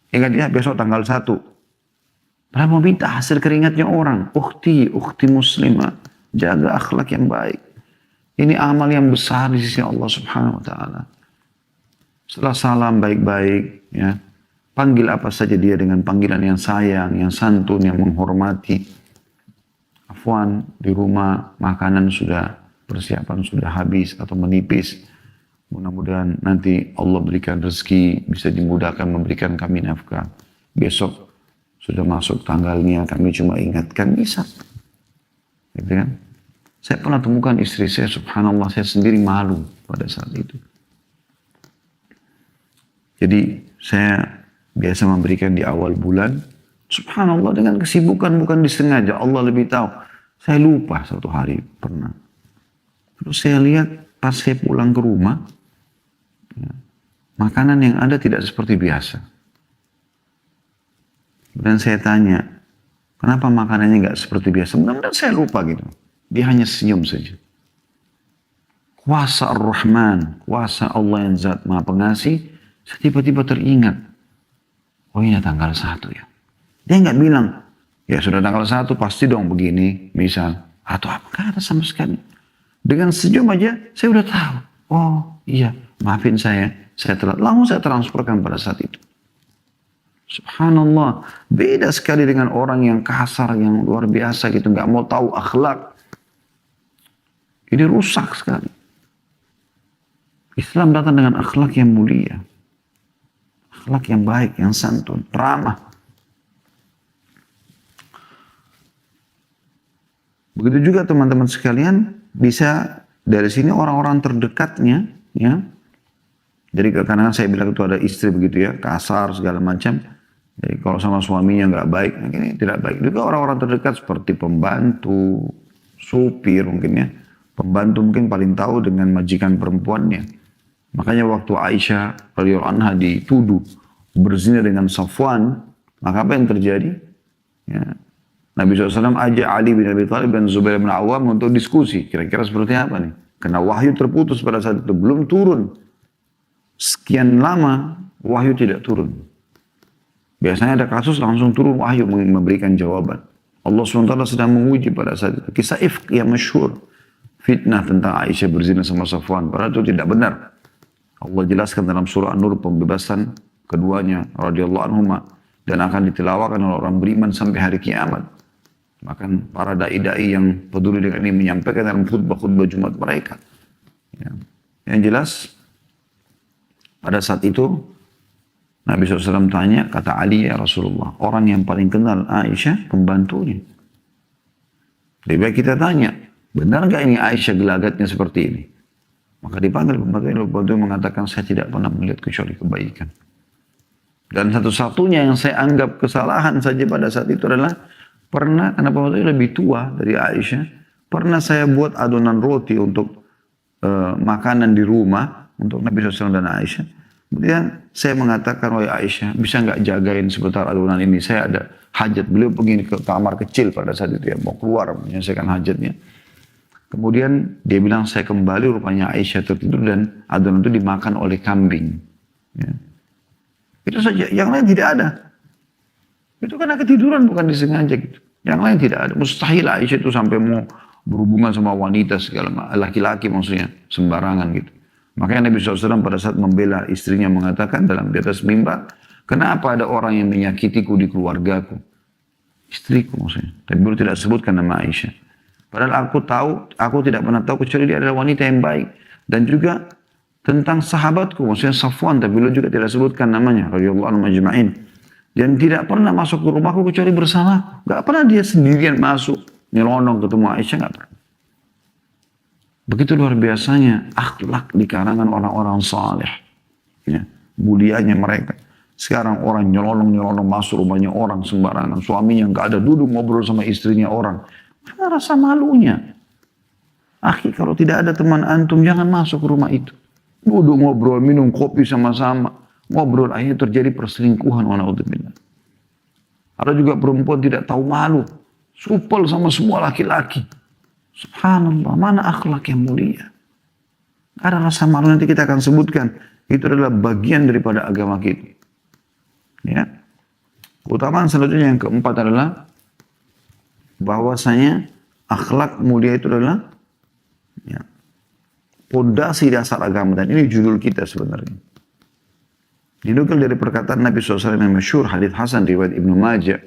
Ingat ya besok tanggal 1. Padahal mau minta hasil keringatnya orang. Ukhti muslimah. Jaga akhlak yang baik. Ini amal yang besar di sisi Allah subhanahu wa ta'ala. Setelah salam baik-baik. Ya, panggil apa saja dia dengan panggilan yang sayang, yang santun, yang menghormati. Afwan, di rumah makanan sudah, persiapan sudah habis atau menipis. Mudah-mudahan nanti Allah berikan rezeki, bisa dimudahkan memberikan kami nafkah. Besok sudah masuk tanggalnya, kami cuma ingatkan, bisa. Gitu kan? Saya pernah temukan istri saya, subhanallah, saya sendiri malu pada saat itu. Jadi saya biasa memberikan di awal bulan. Subhanallah, dengan kesibukan bukan disengaja, Allah lebih tahu. Saya lupa satu hari pernah. Terus saya lihat pas saya pulang ke rumah, ya, makanan yang ada tidak seperti biasa. Dan saya tanya, kenapa makanannya nggak seperti biasa? Mudah-mudahan saya lupa gitu. Dia hanya senyum saja. Kuasa Ar-Rahman, kuasa Allah yang zat maha pengasih, saya tiba-tiba teringat. Oh ini tanggal 1 ya. Dia nggak bilang, ya sudah tanggal 1 pasti dong begini, misal. Atau apa, nggak ada sama sekali. Dengan senyum aja, saya udah tahu. Oh iya, maafin saya telat. Langsung saya transferkan pada saat itu. Subhanallah, beda sekali dengan orang yang kasar, yang luar biasa gitu, nggak mau tahu akhlak. Ini rusak sekali. Islam datang dengan akhlak yang mulia. Akhlak yang baik, yang santun, ramah. Begitu juga teman-teman sekalian, bisa dari sini orang-orang terdekatnya, ya. Jadi kadang-kadang saya bilang itu ada istri begitu ya, kasar segala macam. Jadi kalau sama suaminya nggak baik, ini tidak baik. Juga orang-orang terdekat seperti pembantu, supir mungkin ya. Pembantu mungkin paling tahu dengan majikan perempuannya. Makanya waktu Aisyah radhiyallahu anha dituduh berzina dengan Safwan, maka apa yang terjadi? Ya. Nabi SAW ajak Ali bin Abi Thalib dan Zubair bin Awam untuk diskusi. Kira-kira seperti apa nih? Karena wahyu terputus pada saat itu. Belum turun. Sekian lama wahyu tidak turun. Biasanya ada kasus langsung turun wahyu memberikan jawaban. Allah SWT sedang menguji pada saat itu. Kisah ifk yang masyhur. Fitnah tentang Aisyah berzina sama Safwan. Padahal itu tidak benar. Allah jelaskan dalam surah An-Nur pembebasan keduanya radhiyallahu anhuma. Dan akan ditilawakan oleh orang beriman sampai hari kiamat. Bahkan para dai-dai yang peduli dengan ini menyampaikan dalam khutbah-khutbah Jumat mereka. Ya. Yang jelas, pada saat itu, Nabi SAW tanya, kata Ali ya Rasulullah, orang yang paling kenal Aisyah, pembantunya. Lebih baik kita tanya, benar nggak ini Aisyah gelagatnya seperti ini? Maka dipanggil pembantu mengatakan, saya tidak pernah melihat kecuali kebaikan. Dan satu-satunya yang saya anggap kesalahan saja pada saat itu adalah, pernah, karena pembantunya lebih tua dari Aisyah, pernah saya buat adonan roti untuk makanan di rumah, untuk Nabi SAW dan Aisyah. Kemudian saya mengatakan, wahai Aisyah, bisa nggak jagain sebentar adonan ini? Saya ada hajat. Beliau pergi ke kamar kecil pada saat itu ya, mau keluar menyelesaikan hajatnya. Kemudian dia bilang, saya kembali, rupanya Aisyah tertidur dan adonan itu dimakan oleh kambing. Ya. Itu saja, yang lain tidak ada. Itu karena ketiduran, bukan disengaja gitu. Yang lain tidak ada. Mustahil Aisyah itu sampai mau berhubungan sama wanita segala laki-laki maksudnya sembarangan gitu. Makanya Nabi SAW pada saat membela istrinya mengatakan dalam di atas mimbar, kenapa ada orang yang menyakitiku di keluargaku? Istriku maksudnya. Tapi beliau tidak sebutkan nama Aisyah. Padahal aku tidak pernah tahu kecuali dia adalah wanita yang baik. Dan juga tentang sahabatku, maksudnya Safwan, tapi beliau juga tidak sebutkan namanya, radhiyallahu anhu ajma'in. Dan tidak pernah masuk ke rumahku kecuali bersama. Gak pernah dia sendirian masuk, nyelonong ketemu Aisyah, gak pernah. Begitu luar biasanya akhlak di kalangan orang-orang saleh. Ya, mulianya mereka. Sekarang orang nyelonong masuk rumahnya orang sembarangan. Suaminya gak ada, duduk ngobrol sama istrinya orang. Mana rasa malunya? Akhi, kalau tidak ada teman antum, jangan masuk ke rumah itu. Duduk ngobrol, minum kopi sama-sama. Ngobrol, akhirnya terjadi perselingkuhan. Ada juga perempuan tidak tahu malu. Supel sama semua laki-laki. Subhanallah, mana akhlak yang mulia. Ada rasa malu, nanti kita akan sebutkan. Itu adalah bagian daripada agama kita. Ya. Keutamaan selanjutnya yang keempat adalah bahwasanya akhlak mulia itu adalah ya, pondasi dasar agama. Dan ini judul kita sebenarnya. Dinukil dari perkataan Nabi SAW yang masyhur, hadits Hasan riwayat Ibnu Majah,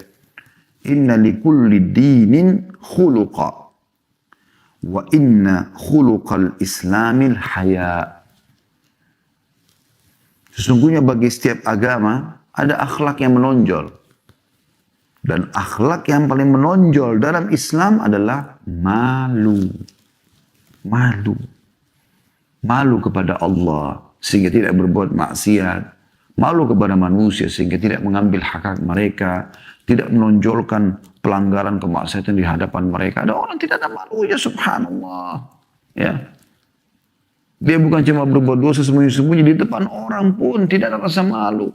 inna likulli dinin khuluqa wa inna khuluqal islamil haya. Sesungguhnya bagi setiap agama ada akhlak yang menonjol. Dan akhlak yang paling menonjol dalam Islam adalah malu. Malu. Malu kepada Allah sehingga tidak berbuat maksiat. Malu kepada manusia sehingga tidak mengambil hak-hak mereka, tidak menonjolkan pelanggaran kemaksiatan di hadapan mereka. Ada orang tidak ada malunya, subhanallah. Ya, dia bukan cuma berbuat dosa sembunyi-sembunyi, di depan orang pun tidak ada rasa malu.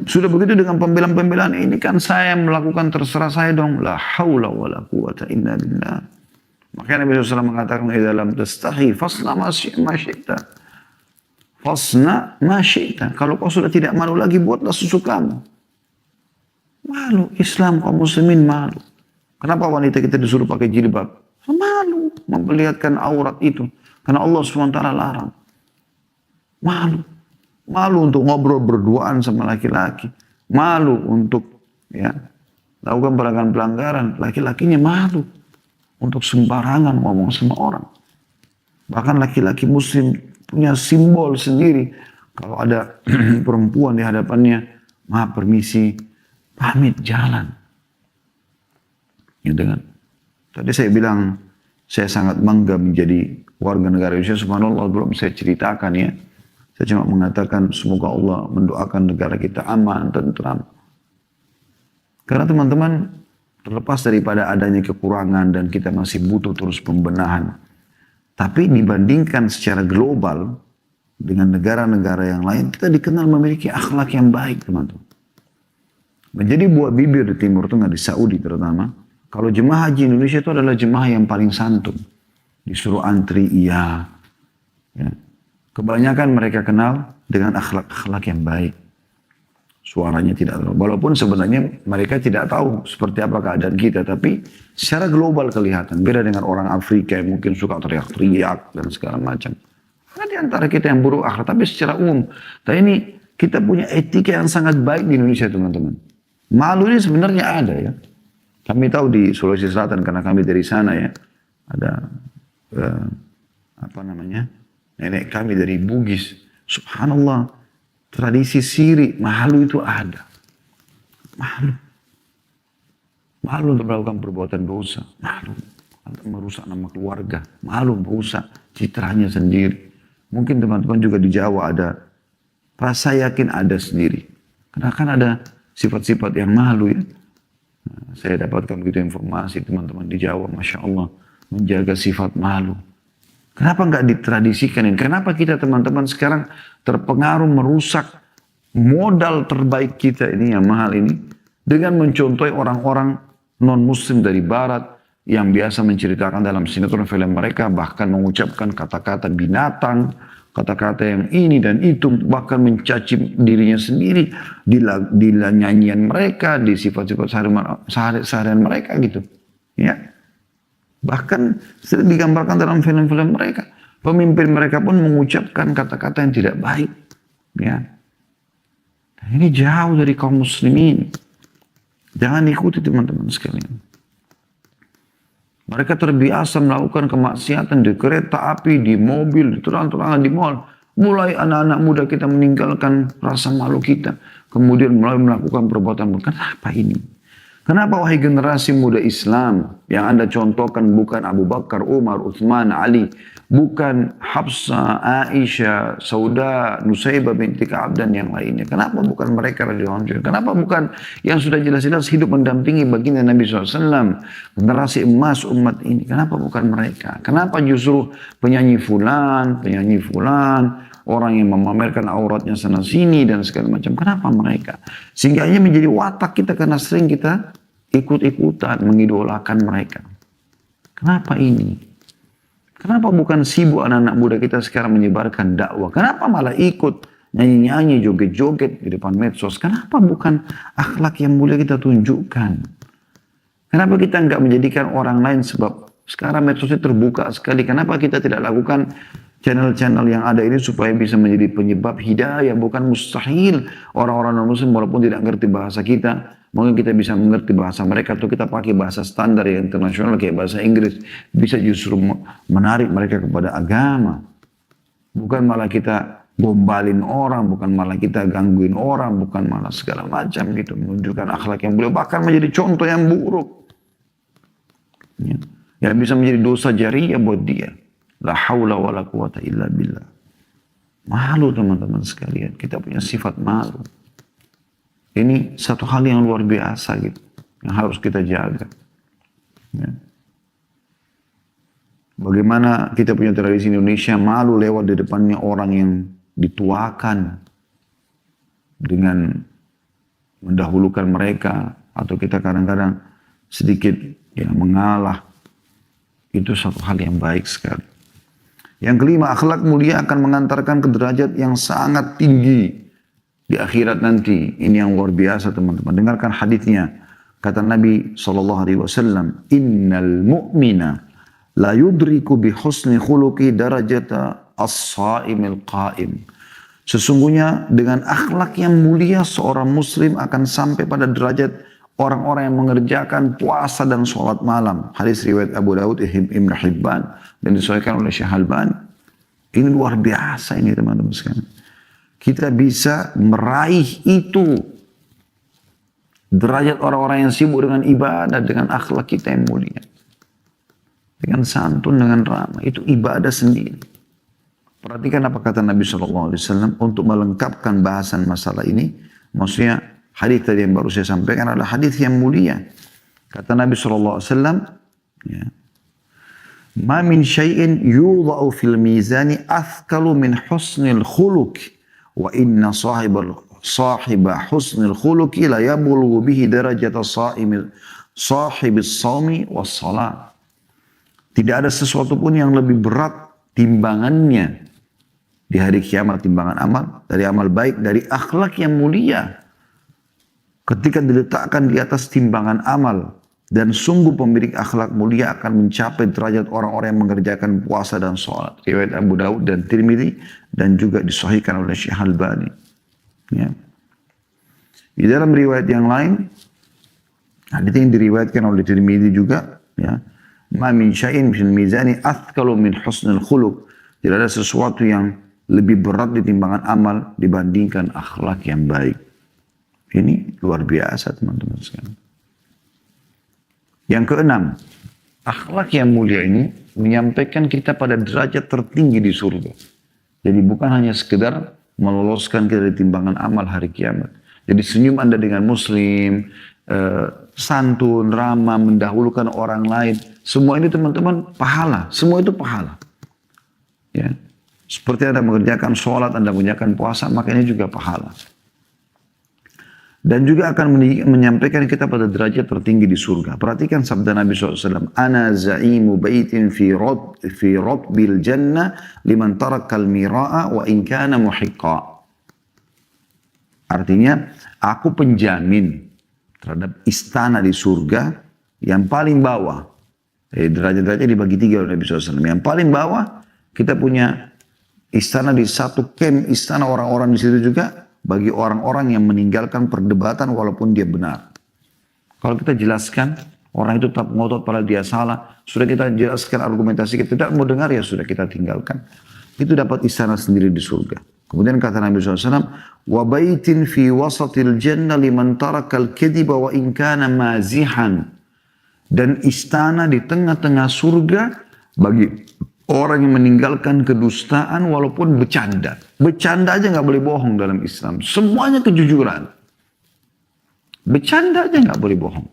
Sudah begitu dengan pembelaan-pembelaan ini kan saya melakukan terserah saya dong. La haula wa la quwata illa billah. Makanya Nabi SAW mengatakan idza lam tastahi fasna ma syi'ta. Fasna ma syi'ta. Kalau kau sudah tidak malu lagi, buatlah sesukamu. Malu, Islam kaum muslimin malu. Kenapa wanita kita disuruh pakai jilbab? Malu memperlihatkan aurat itu. Karena Allah SWT larang. Malu. Malu untuk ngobrol berduaan sama laki-laki. Malu untuk lakukan pelanggaran. Laki-lakinya malu untuk sembarangan ngomong sama orang. Bahkan laki-laki muslim punya simbol sendiri. Kalau ada perempuan di hadapannya, maaf permisi, pamit jalan. Ya, tadi saya bilang, saya sangat bangga menjadi warga negara Indonesia. Subhanallah, belum saya ceritakan ya. Saya cuma mengatakan semoga Allah mendoakan negara kita aman, tentram. Karena teman-teman, terlepas daripada adanya kekurangan dan kita masih butuh terus pembenahan. Tapi dibandingkan secara global dengan negara-negara yang lain, kita dikenal memiliki akhlak yang baik, teman-teman. Menjadi buah bibir di Timur Tengah, di Saudi terutama, kalau jemaah haji Indonesia itu adalah jemaah yang paling santun. Disuruh antri, iya. Ya. Kebanyakan mereka kenal dengan akhlak-akhlak yang baik. Suaranya tidak terlalu. Walaupun sebenarnya mereka tidak tahu seperti apa keadaan kita. Tapi secara global kelihatan. Beda dengan orang Afrika yang mungkin suka teriak-teriak dan segala macam. Karena di antara kita yang buruk akhlak. Tapi secara umum. Tapi ini kita punya etika yang sangat baik di Indonesia, teman-teman. Malu ini sebenarnya ada ya. Kami tahu di Sulawesi Selatan karena kami dari sana ya. Ada nenek kami dari Bugis. Subhanallah. Tradisi siri, malu itu ada. Malu. Malu untuk melakukan perbuatan dosa. Malu. Untuk merusak nama keluarga. Malu merusak citranya sendiri. Mungkin teman-teman juga di Jawa ada. Saya yakin ada sendiri. Karena kan ada sifat-sifat yang malu ya. Nah, saya dapatkan begitu informasi teman-teman di Jawa. Masya Allah. Menjaga sifat malu. Kenapa nggak ditradisikan ini? Kenapa kita teman-teman sekarang terpengaruh merusak modal terbaik kita ini yang mahal ini dengan mencontohi orang-orang non-muslim dari barat yang biasa menceritakan dalam sinetron film mereka bahkan mengucapkan kata-kata binatang, kata-kata yang ini dan itu, bahkan mencaci dirinya sendiri di nyanyian mereka, di sifat-sifat seharian mereka gitu. Ya. Bahkan sering digambarkan dalam film-film mereka. Pemimpin mereka pun mengucapkan kata-kata yang tidak baik. Ya. Dan ini jauh dari kaum muslimin. Jangan ikuti teman-teman sekalian. Mereka terbiasa melakukan kemaksiatan di kereta api, di mobil, di terang-terangan, di mal. Mulai anak-anak muda kita meninggalkan rasa malu kita. Kemudian mulai melakukan perbuatan. Kenapa ini? Kenapa wahai generasi muda Islam yang Anda contohkan bukan Abu Bakar, Umar, Uthman, Ali, bukan Hafsah, Aisyah, Sauda, Nusaybah binti Ka'ab dan yang lainnya. Kenapa bukan mereka radhiyallahu anhum? Kenapa bukan yang sudah jelas-jelas hidup mendampingi baginda Nabi SAW, generasi emas umat ini? Kenapa bukan mereka? Kenapa justru penyanyi fulan, orang yang memamerkan auratnya sana sini dan segala macam. Kenapa mereka? Sehingga ini menjadi watak kita karena sering kita ikut-ikutan mengidolakan mereka. Kenapa ini? Kenapa bukan sibuk anak-anak muda kita sekarang menyebarkan dakwah? Kenapa malah ikut nyanyi-nyanyi, joget-joget di depan medsos? Kenapa bukan akhlak yang mulia kita tunjukkan? Kenapa kita nggak menjadikan orang lain sebab sekarang medsosnya terbuka sekali. Kenapa kita tidak lakukan channel-channel yang ada ini supaya bisa menjadi penyebab hidayah? Bukan mustahil orang-orang non-muslim walaupun tidak mengerti bahasa kita. Mungkin kita bisa mengerti bahasa mereka atau kita pakai bahasa standar yang internasional kayak bahasa Inggris. Bisa justru menarik mereka kepada agama. Bukan malah kita gombalin orang, bukan malah kita gangguin orang, bukan malah segala macam gitu. Menunjukkan akhlak yang beliau bahkan menjadi contoh yang buruk. Ya. Yang bisa menjadi dosa jariah buat dia. La haula wa la quwata illa billah. Malu teman-teman sekalian. Kita punya sifat malu. Ini satu hal yang luar biasa gitu. Yang harus kita jaga. Ya. Bagaimana kita punya tradisi Indonesia malu lewat di depannya orang yang dituakan. Dengan mendahulukan mereka. Atau kita kadang-kadang sedikit ya, mengalah. Itu satu hal yang baik sekali. Yang kelima, akhlak mulia akan mengantarkan ke derajat yang sangat tinggi di akhirat nanti. Ini yang luar biasa teman-teman. Dengarkan hadisnya. Kata Nabi SAW, Innal mu'mina la yudriku bi husni khuluqi darajata as-sa'imil qa'im. Sesungguhnya dengan akhlak yang mulia seorang muslim akan sampai pada derajat orang-orang yang mengerjakan puasa dan sholat malam. Hadis riwayat Abu Daud, Ibn Hibban, dan disesuaikan oleh Syekh Albani. Ini luar biasa ini teman-teman sekalian. Kita bisa meraih itu. Derajat orang-orang yang sibuk dengan ibadah, dengan akhlak kita yang mulia. Dengan santun, dengan ramah. Itu ibadah sendiri. Perhatikan apa kata Nabi SAW untuk melengkapkan bahasan masalah ini. Maksudnya, hadis tadi yang baru saya sampaikan adalah hadis yang mulia. Kata Nabi SAW, ya, Ma min syai'in yudha'u fil mizani athkalu min husnil khuluq wa inna sahiba husnil khuluqi la yabulughu bihi darajata sahibis sawmi was salat. Tidak ada sesuatu pun yang lebih berat timbangannya di hari kiamat, timbangan amal, dari amal baik, dari akhlak yang mulia. Ketika diletakkan di atas timbangan amal, dan sungguh pemilik akhlak mulia akan mencapai derajat orang-orang yang mengerjakan puasa dan sholat. Riwayat Abu Daud dan Tirmidzi dan juga disahihkan oleh Syekh Albani. Ya. Di dalam riwayat yang lain, hadits yang diriwayatkan oleh Tirmidzi juga, ya, Ma min syai'in fil mizani athqalu min husnil khuluq. Tidak ada sesuatu yang lebih berat di timbangan amal dibandingkan akhlak yang baik. Ini luar biasa teman-teman sekalian. Yang keenam, akhlak yang mulia ini menyampaikan kita pada derajat tertinggi di surga. Jadi bukan hanya sekedar meloloskan kita dari timbangan amal hari kiamat. Jadi senyum Anda dengan muslim, santun, ramah, mendahulukan orang lain. Semua ini teman-teman pahala. Semua itu pahala. Ya. Seperti Anda mengerjakan sholat, Anda mengerjakan puasa, maka ini juga pahala. Dan juga akan menyampaikan kita pada derajat tertinggi di surga. Perhatikan sabda Nabi SAW. Ana za'imu baitin fi rotbil jannah liman tarakal mira'a wa inkana muhiqqa. Artinya, aku penjamin terhadap istana di surga yang paling bawah. Derajat-derajat dibagi tiga oleh Nabi SAW. Yang paling bawah, kita punya istana di satu camp istana orang-orang di situ juga. Bagi orang-orang yang meninggalkan perdebatan walaupun dia benar. Kalau kita jelaskan, orang itu tetap ngotot pada dia salah. Sudah kita jelaskan argumentasi kita tidak mau dengar ya sudah kita tinggalkan. Itu dapat istana sendiri di surga. Kemudian kata Nabi SAW, wa baitin fi wasatil jannah liman tarakal kadhiba wa in kana mazihan. Dan istana di tengah-tengah surga bagi orang yang meninggalkan kedustaan walaupun bercanda. Bercanda aja nggak boleh bohong dalam Islam. Semuanya kejujuran. Bercanda aja nggak boleh bohong.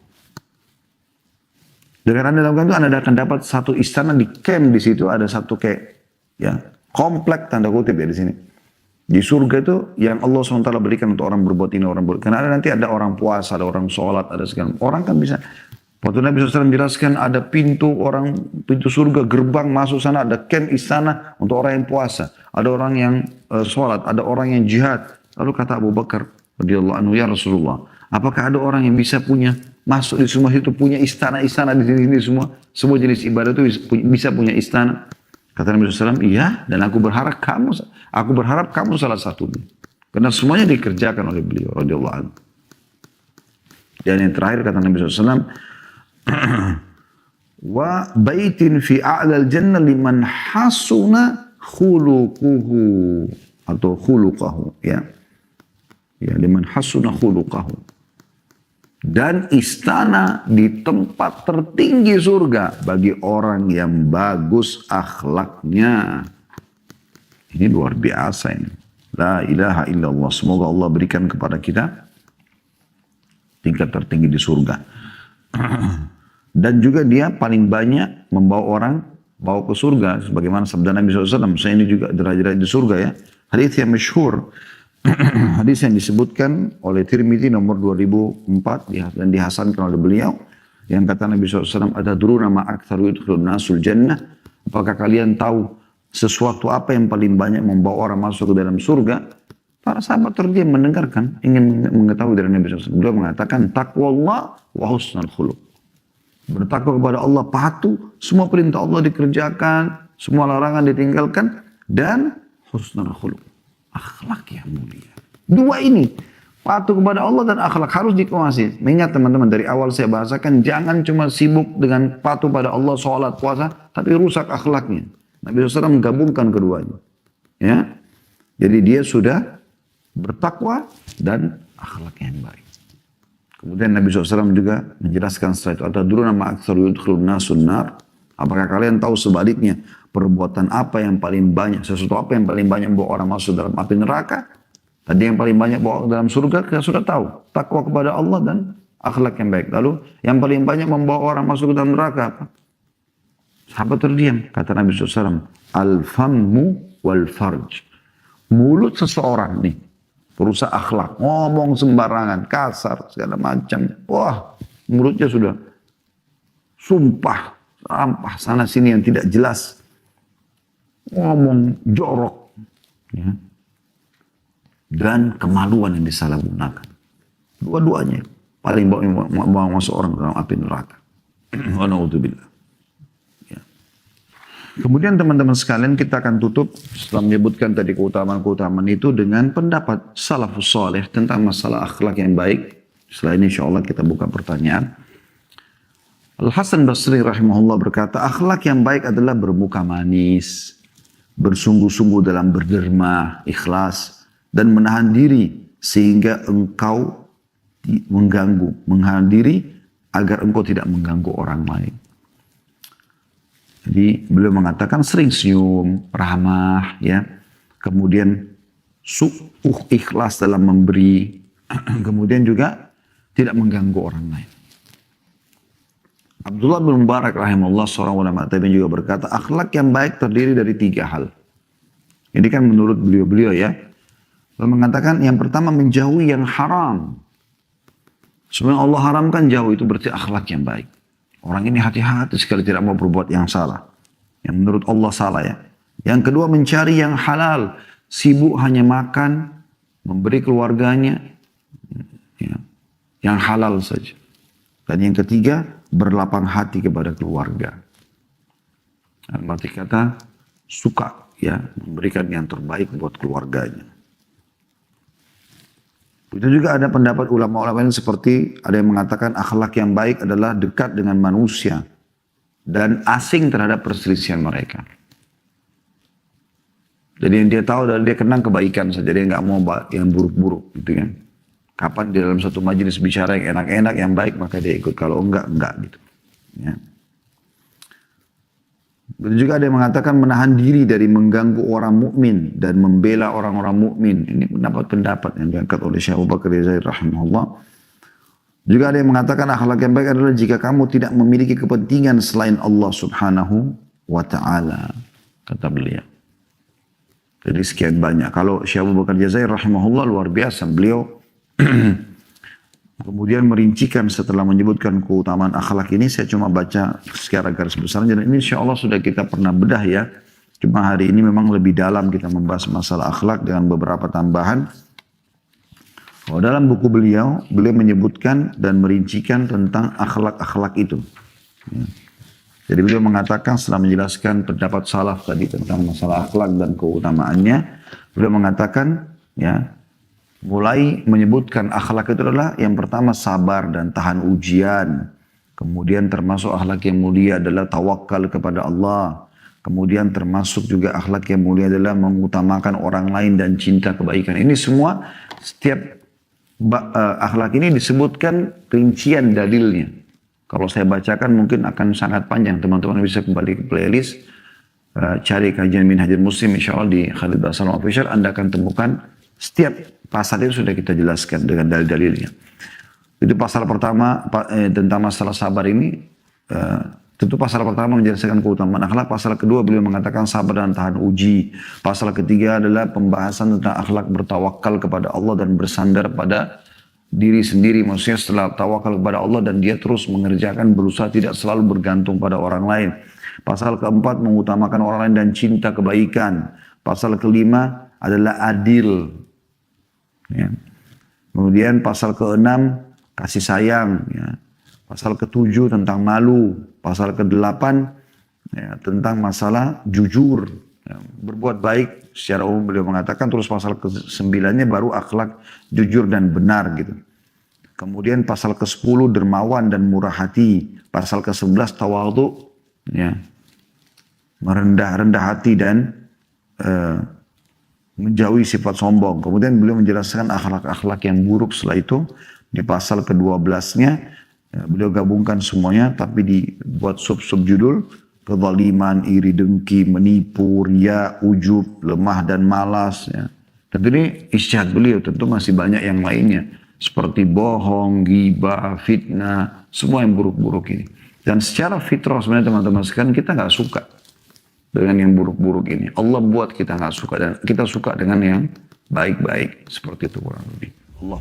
Dengan Anda lakukan itu, Anda akan dapat satu istana di camp di situ. Ada satu kayak ya komplek tanda kutip ya di sini. Di surga itu yang Allah SWT berikan untuk orang berbuat ini, orang berbuat. Karena nanti ada orang puasa, ada orang sholat, ada segala. Orang kan bisa. Waktu Nabi SAW jelaskan ada pintu surga, gerbang masuk sana, ada camp istana untuk orang yang puasa. Ada orang yang sholat, ada orang yang jihad. Lalu kata Abu Bakar radhiyallahu anhu, ya Rasulullah, apakah ada orang yang bisa masuk di semua itu, punya istana-istana di sini semua jenis ibadah itu bisa punya istana? Kata Nabi SAW, iya, dan aku berharap kamu salah satunya. Karena semuanya dikerjakan oleh beliau radhiyallahu anhu. Dan yang terakhir kata Nabi SAW, wa baitin fi a'lal jannah liman hasuna khuluquhu atau khuluqahu ya liman hasuna khuluqahu, dan istana di tempat tertinggi surga bagi orang yang bagus akhlaknya. Ini luar biasa ini. La ilaha illallah. Semoga Allah berikan kepada kita tingkat tertinggi di surga. Dan juga dia paling banyak membawa orang bawa ke surga. Sebagaimana sabda Nabi SAW. Saya ini juga derajat di surga ya. Hadis yang masyhur. Hadis yang disebutkan oleh Tirmidzi nomor 2004 dan dihasankan oleh beliau. Yang kata Nabi SAW. Atadruna ma aktsaru yudkhilun nasul jannah. Apakah kalian tahu sesuatu apa yang paling banyak membawa orang masuk ke dalam surga? Para sahabat terdiam mendengarkan. Ingin mengetahui dari Nabi SAW. Beliau mengatakan. Taqwallah wa husnul khuluq. Bertakwa kepada Allah, patuh, semua perintah Allah dikerjakan, semua larangan ditinggalkan, dan husnul khuluq, akhlak yang mulia. Dua ini, patuh kepada Allah dan akhlak harus dikuasai. Mengingat teman-teman, dari awal saya bahasakan, jangan cuma sibuk dengan patuh pada Allah, sholat, puasa, tapi rusak akhlaknya. Nabi SAW menggabungkan keduanya. Ya, jadi dia sudah bertakwa dan akhlak yang baik. Kemudian Nabi SAW juga menjelaskan setelah itu. Atadruna ma aktsaru yudkhilun nasun nar. Apakah kalian tahu sebaliknya perbuatan apa yang paling banyak, sesuatu apa yang paling banyak membawa orang masuk dalam api neraka? Tadi yang paling banyak bawa dalam surga kita sudah tahu. Takwa kepada Allah dan akhlak yang baik. Lalu yang paling banyak membawa orang masuk ke dalam neraka apa? Sahabat terdiam. Kata Nabi SAW. Al-fammu wal farj. Mulut seseorang nih. Perusak akhlak, ngomong sembarangan, kasar, segala macam. Wah, mulutnya sudah sumpah, sampah sana sini yang tidak jelas. Ngomong jorok. Ya. Dan kemaluan yang disalahgunakan. Dua-duanya paling bawa masuk orang dalam api neraka. Wa na'udzubillah. Kemudian teman-teman sekalian kita akan tutup setelah menyebutkan tadi keutamaan-keutamaan itu dengan pendapat salafus saleh tentang masalah akhlak yang baik. Setelah ini insya Allah kita buka pertanyaan. Al-Hasan Basri rahimahullah berkata, akhlak yang baik adalah bermuka manis, bersungguh-sungguh dalam berderma, ikhlas, dan menahan diri sehingga engkau menahan diri agar engkau tidak mengganggu orang lain. Jadi beliau mengatakan sering senyum, ramah, ya. Kemudian ikhlas dalam memberi. Kemudian juga tidak mengganggu orang lain. Abdullah bin Mubarak rahimahullah seorang ulama tabi'in juga berkata, akhlak yang baik terdiri dari 3 hal. Ini kan menurut beliau-beliau ya. Beliau mengatakan yang pertama menjauhi yang haram. Sebenarnya Allah haramkan jauh, itu berarti akhlak yang baik. Orang ini hati-hati sekali tidak mau berbuat yang salah. Yang menurut Allah salah ya. Yang kedua mencari yang halal. Sibuk hanya makan, memberi keluarganya. Ya, yang halal saja. Dan yang ketiga berlapang hati kepada keluarga. Arti kata suka ya memberikan yang terbaik buat keluarganya. Itu juga ada pendapat ulama-ulama lain seperti ada yang mengatakan akhlak yang baik adalah dekat dengan manusia dan asing terhadap perselisihan mereka. Jadi yang dia tahu adalah dia kenang kebaikan saja, dia nggak mau yang buruk-buruk gitu kan. Kapan di dalam satu majelis bicara yang enak-enak, yang baik maka dia ikut, kalau enggak gitu. Ya. Begitu juga ada yang mengatakan menahan diri dari mengganggu orang mukmin dan membela orang-orang mukmin. Ini pendapat-pendapat yang diangkat oleh Syekh Abu Bakar Jazair rahimahullah. Juga ada yang mengatakan akhlak yang baik adalah jika kamu tidak memiliki kepentingan selain Allah subhanahu wa ta'ala. Kata beliau. Jadi sekian banyak. Kalau Syekh Abu Bakar Jazair rahimahullah luar biasa. Beliau kemudian merincikan setelah menyebutkan keutamaan akhlak ini, saya cuma baca secara garis besar. Dan ini insya Allah sudah kita pernah bedah ya. Cuma hari ini memang lebih dalam kita membahas masalah akhlak dengan beberapa tambahan. Oh, dalam buku beliau menyebutkan dan merincikan tentang akhlak-akhlak itu. Ya. Jadi beliau mengatakan setelah menjelaskan pendapat salaf tadi tentang masalah akhlak dan keutamaannya, beliau mengatakan ya, mulai menyebutkan akhlak itu adalah yang pertama sabar dan tahan ujian. Kemudian termasuk akhlak yang mulia adalah tawakal kepada Allah. Kemudian termasuk juga akhlak yang mulia adalah mengutamakan orang lain dan cinta kebaikan. Ini semua setiap akhlak ini disebutkan rincian dalilnya. Kalau saya bacakan mungkin akan sangat panjang. Teman-teman bisa kembali ke playlist. cari kajian Minhajul Muslim insya Allah di Khalid Basalam Official, Anda akan temukan setiap pasal itu sudah kita jelaskan dengan dalil-dalilnya. Itu pasal pertama tentang masalah sabar ini. Tentu pasal pertama menjelaskan keutamaan akhlak. Pasal kedua beliau mengatakan sabar dan tahan uji. Pasal ketiga adalah pembahasan tentang akhlak bertawakal kepada Allah dan bersandar pada diri sendiri. Maksudnya setelah tawakal kepada Allah dan dia terus mengerjakan, berusaha tidak selalu bergantung pada orang lain. Pasal keempat mengutamakan orang lain dan cinta kebaikan. Pasal kelima adalah adil. Ya. Kemudian pasal keenam kasih sayang. Ya. Pasal ketujuh tentang malu. Pasal kedelapan ya, tentang masalah jujur. Ya, berbuat baik secara umum beliau mengatakan. Terus pasal ke-9-nya baru akhlak jujur dan benar gitu. Kemudian pasal ke-10 dermawan dan murah hati. Pasal ke-11 tawadhu. Ya, merendah hati dan menjauhi sifat sombong. Kemudian beliau menjelaskan akhlak-akhlak yang buruk setelah itu. Di pasal ke-12-nya ya, beliau gabungkan semuanya tapi dibuat sub-sub judul. Kezaliman, iri dengki, menipu, riya, ujub, lemah dan malas. Ya. Tentu ini ijtihad beliau, tentu masih banyak yang lainnya. Seperti bohong, ghibah, fitnah, semua yang buruk-buruk ini. Dan secara fitrah sebenarnya teman-teman sekalian kita nggak suka dengan yang buruk-buruk ini. Allah buat kita nggak suka dan kita suka dengan yang baik-baik. Seperti itu kurang lebih. Allah